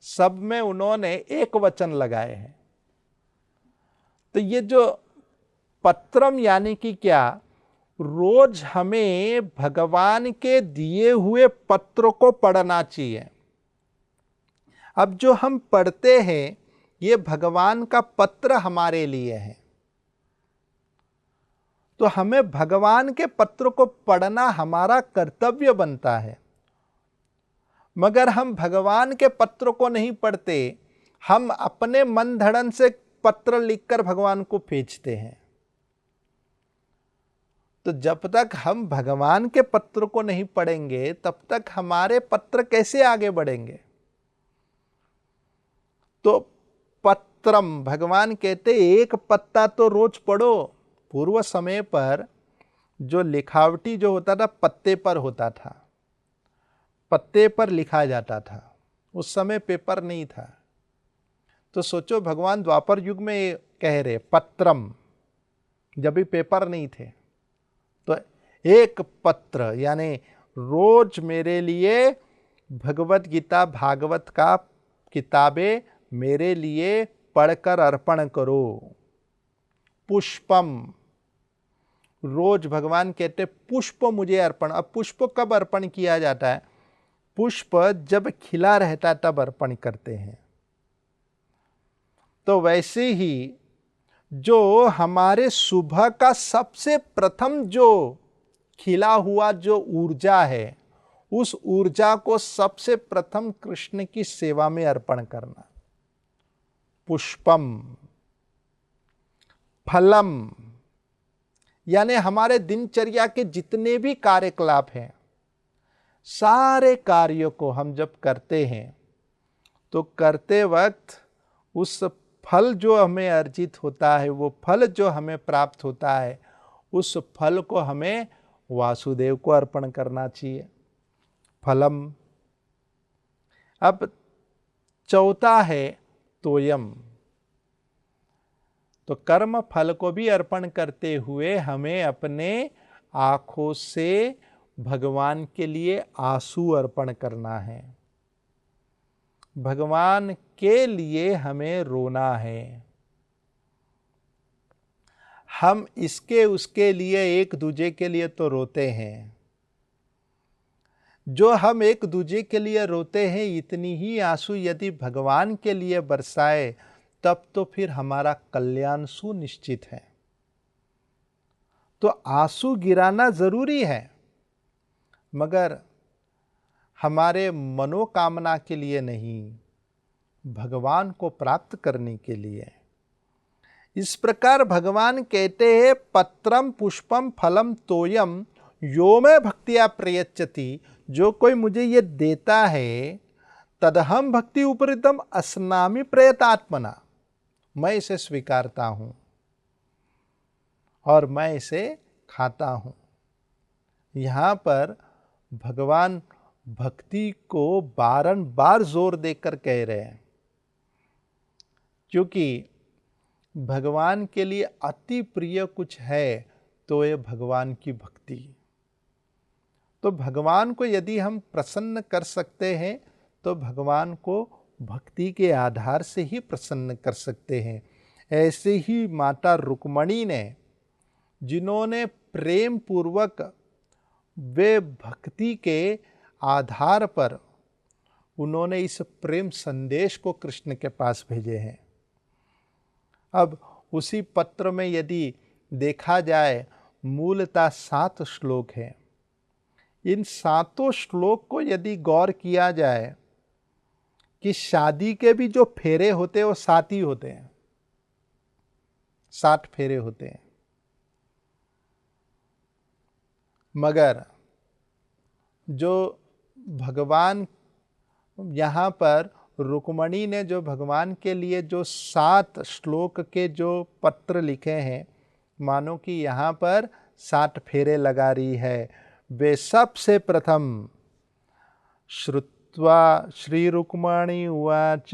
सब में उन्होंने एक वचन लगाए हैं। तो ये जो पत्रम यानी कि क्या, रोज हमें भगवान के दिए हुए पत्र को पढ़ना चाहिए। अब जो हम पढ़ते हैं ये भगवान का पत्र हमारे लिए है, तो हमें भगवान के पत्र को पढ़ना हमारा कर्तव्य बनता है। मगर हम भगवान के पत्र को नहीं पढ़ते, हम अपने मन धड़न से पत्र लिखकर भगवान को भेजते हैं। तो जब तक हम भगवान के पत्र को नहीं पढ़ेंगे तब तक हमारे पत्र कैसे आगे बढ़ेंगे। तो पत्रम, भगवान कहते एक पत्ता तो रोज पढ़ो। पूर्व समय पर जो लिखावटी जो होता था पत्ते पर होता था, पत्ते पर लिखा जाता था। उस समय पेपर नहीं था। तो सोचो भगवान द्वापर युग में कह रहे पत्रम, जब भी पेपर नहीं थे। तो एक पत्र यानी रोज मेरे लिए भगवत गीता भागवत का किताबें मेरे लिए पढ़कर अर्पण करो। पुष्पम, रोज भगवान कहते पुष्प मुझे अर्पण। अब पुष्प कब अर्पण किया जाता है? पुष्प जब खिला रहता है तब अर्पण करते हैं। तो वैसे ही जो हमारे सुबह का सबसे प्रथम जो खिला हुआ जो ऊर्जा है, उस ऊर्जा को सबसे प्रथम कृष्ण की सेवा में अर्पण करना। पुष्पम। फलम यानी हमारे दिनचर्या के जितने भी कार्यकलाप हैं, सारे कार्यों को हम जब करते हैं तो करते वक्त उस फल जो हमें अर्जित होता है, वो फल जो हमें प्राप्त होता है, उस फल को हमें वासुदेव को अर्पण करना चाहिए। फलम। अब चौथा है तोयम। तो कर्म फल को भी अर्पण करते हुए हमें अपने आंखों से भगवान के लिए आंसू अर्पण करना है। भगवान के लिए हमें रोना है। हम इसके उसके लिए एक दूजे के लिए तो रोते हैं। जो हम एक दूजे के लिए रोते हैं, इतनी ही आंसू यदि भगवान के लिए बरसाए तब तो फिर हमारा कल्याण सुनिश्चित है। तो आंसू गिराना जरूरी है, मगर हमारे मनोकामना के लिए नहीं, भगवान को प्राप्त करने के लिए। इस प्रकार भगवान कहते हैं पत्रम पुष्पम फलम तोयम यो में भक्तिया प्रयच्छति। जो कोई मुझे ये देता है तदहम भक्ति उपरितम अस्नामि प्रयतात्मना। मैं इसे स्वीकारता हूं और मैं इसे खाता हूं। यहां पर भगवान भक्ति को बारंबार जोर देकर कह रहे हैं, क्योंकि भगवान के लिए अति प्रिय कुछ है तो ये भगवान की भक्ति। तो भगवान को यदि हम प्रसन्न कर सकते हैं तो भगवान को भक्ति के आधार से ही प्रसन्न कर सकते हैं। ऐसे ही माता रुक्मणी ने, जिन्होंने प्रेम पूर्वक वे भक्ति के आधार पर उन्होंने इस प्रेम संदेश को कृष्ण के पास भेजे हैं। अब उसी पत्र में यदि देखा जाए मूलतः 7 श्लोक हैं। इन 7 श्लोक को यदि गौर किया जाए कि शादी के भी जो फेरे होते हैं वो 7 ही होते हैं, 7 फेरे होते हैं। मगर जो भगवान यहाँ पर रुक्मणी ने जो भगवान के लिए जो 7 श्लोक के जो पत्र लिखे हैं, मानो कि यहाँ पर 7 फेरे लगा रही है। वे सबसे प्रथम श्रुत्वा श्री रुक्मणी उवाच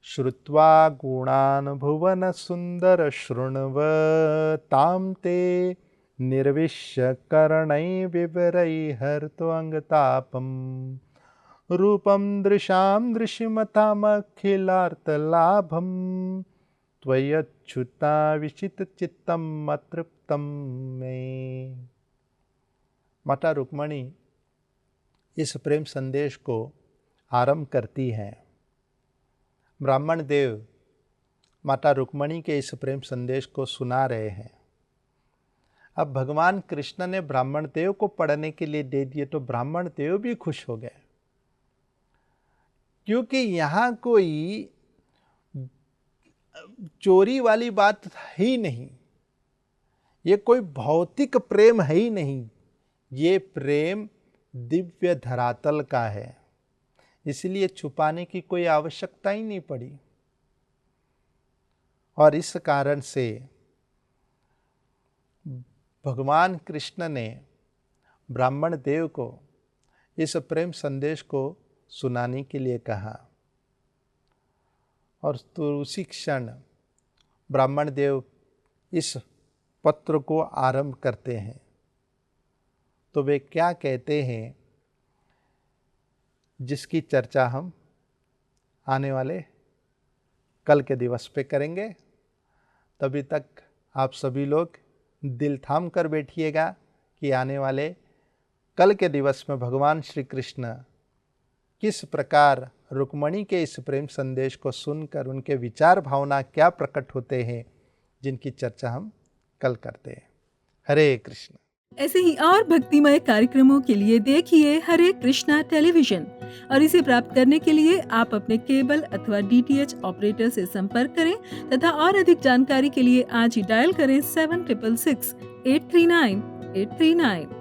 श्रुत्वा गुणान् भुवन सुंदर शृण्व तां ते निर्विश्य कर्णै विवरै हर्त्वङ्गतापम् रूपम दृशाम दृश्यमतामखिलार्थलाभम त्वय्यच्युता विचित चित्तम अतृप्तम में। माता रुक्मणी इस प्रेम संदेश को आरंभ करती हैं। ब्राह्मण देव माता रुक्मणी के इस प्रेम संदेश को सुना रहे हैं। अब भगवान कृष्ण ने ब्राह्मण देव को पढ़ने के लिए दे दिए तो ब्राह्मण देव भी खुश हो गए, क्योंकि यहाँ कोई चोरी वाली बात ही नहीं, ये कोई भौतिक प्रेम है ही नहीं, ये प्रेम दिव्य धरातल का है, इसलिए छुपाने की कोई आवश्यकता ही नहीं पड़ी। और इस कारण से भगवान कृष्ण ने ब्राह्मण देव को इस प्रेम संदेश को सुनाने के लिए कहा। और तो उसी क्षण ब्राह्मण देव इस पत्र को आरंभ करते हैं। तो वे क्या कहते हैं, जिसकी चर्चा हम आने वाले कल के दिवस पे करेंगे। तभी तक आप सभी लोग दिल थाम कर बैठिएगा कि आने वाले कल के दिवस में भगवान श्री कृष्ण किस प्रकार रुक्मणी के इस प्रेम संदेश को सुनकर उनके विचार भावना क्या प्रकट होते हैं, जिनकी चर्चा हम कल करते हैं। हरे कृष्ण। ऐसे ही और भक्तिमय कार्यक्रमों के लिए देखिए हरे कृष्णा टेलीविजन, और इसे प्राप्त करने के लिए आप अपने केबल अथवा DTH ऑपरेटर से संपर्क करें तथा और अधिक जानकारी के लिए आज ही डायल करें 7666 839 839।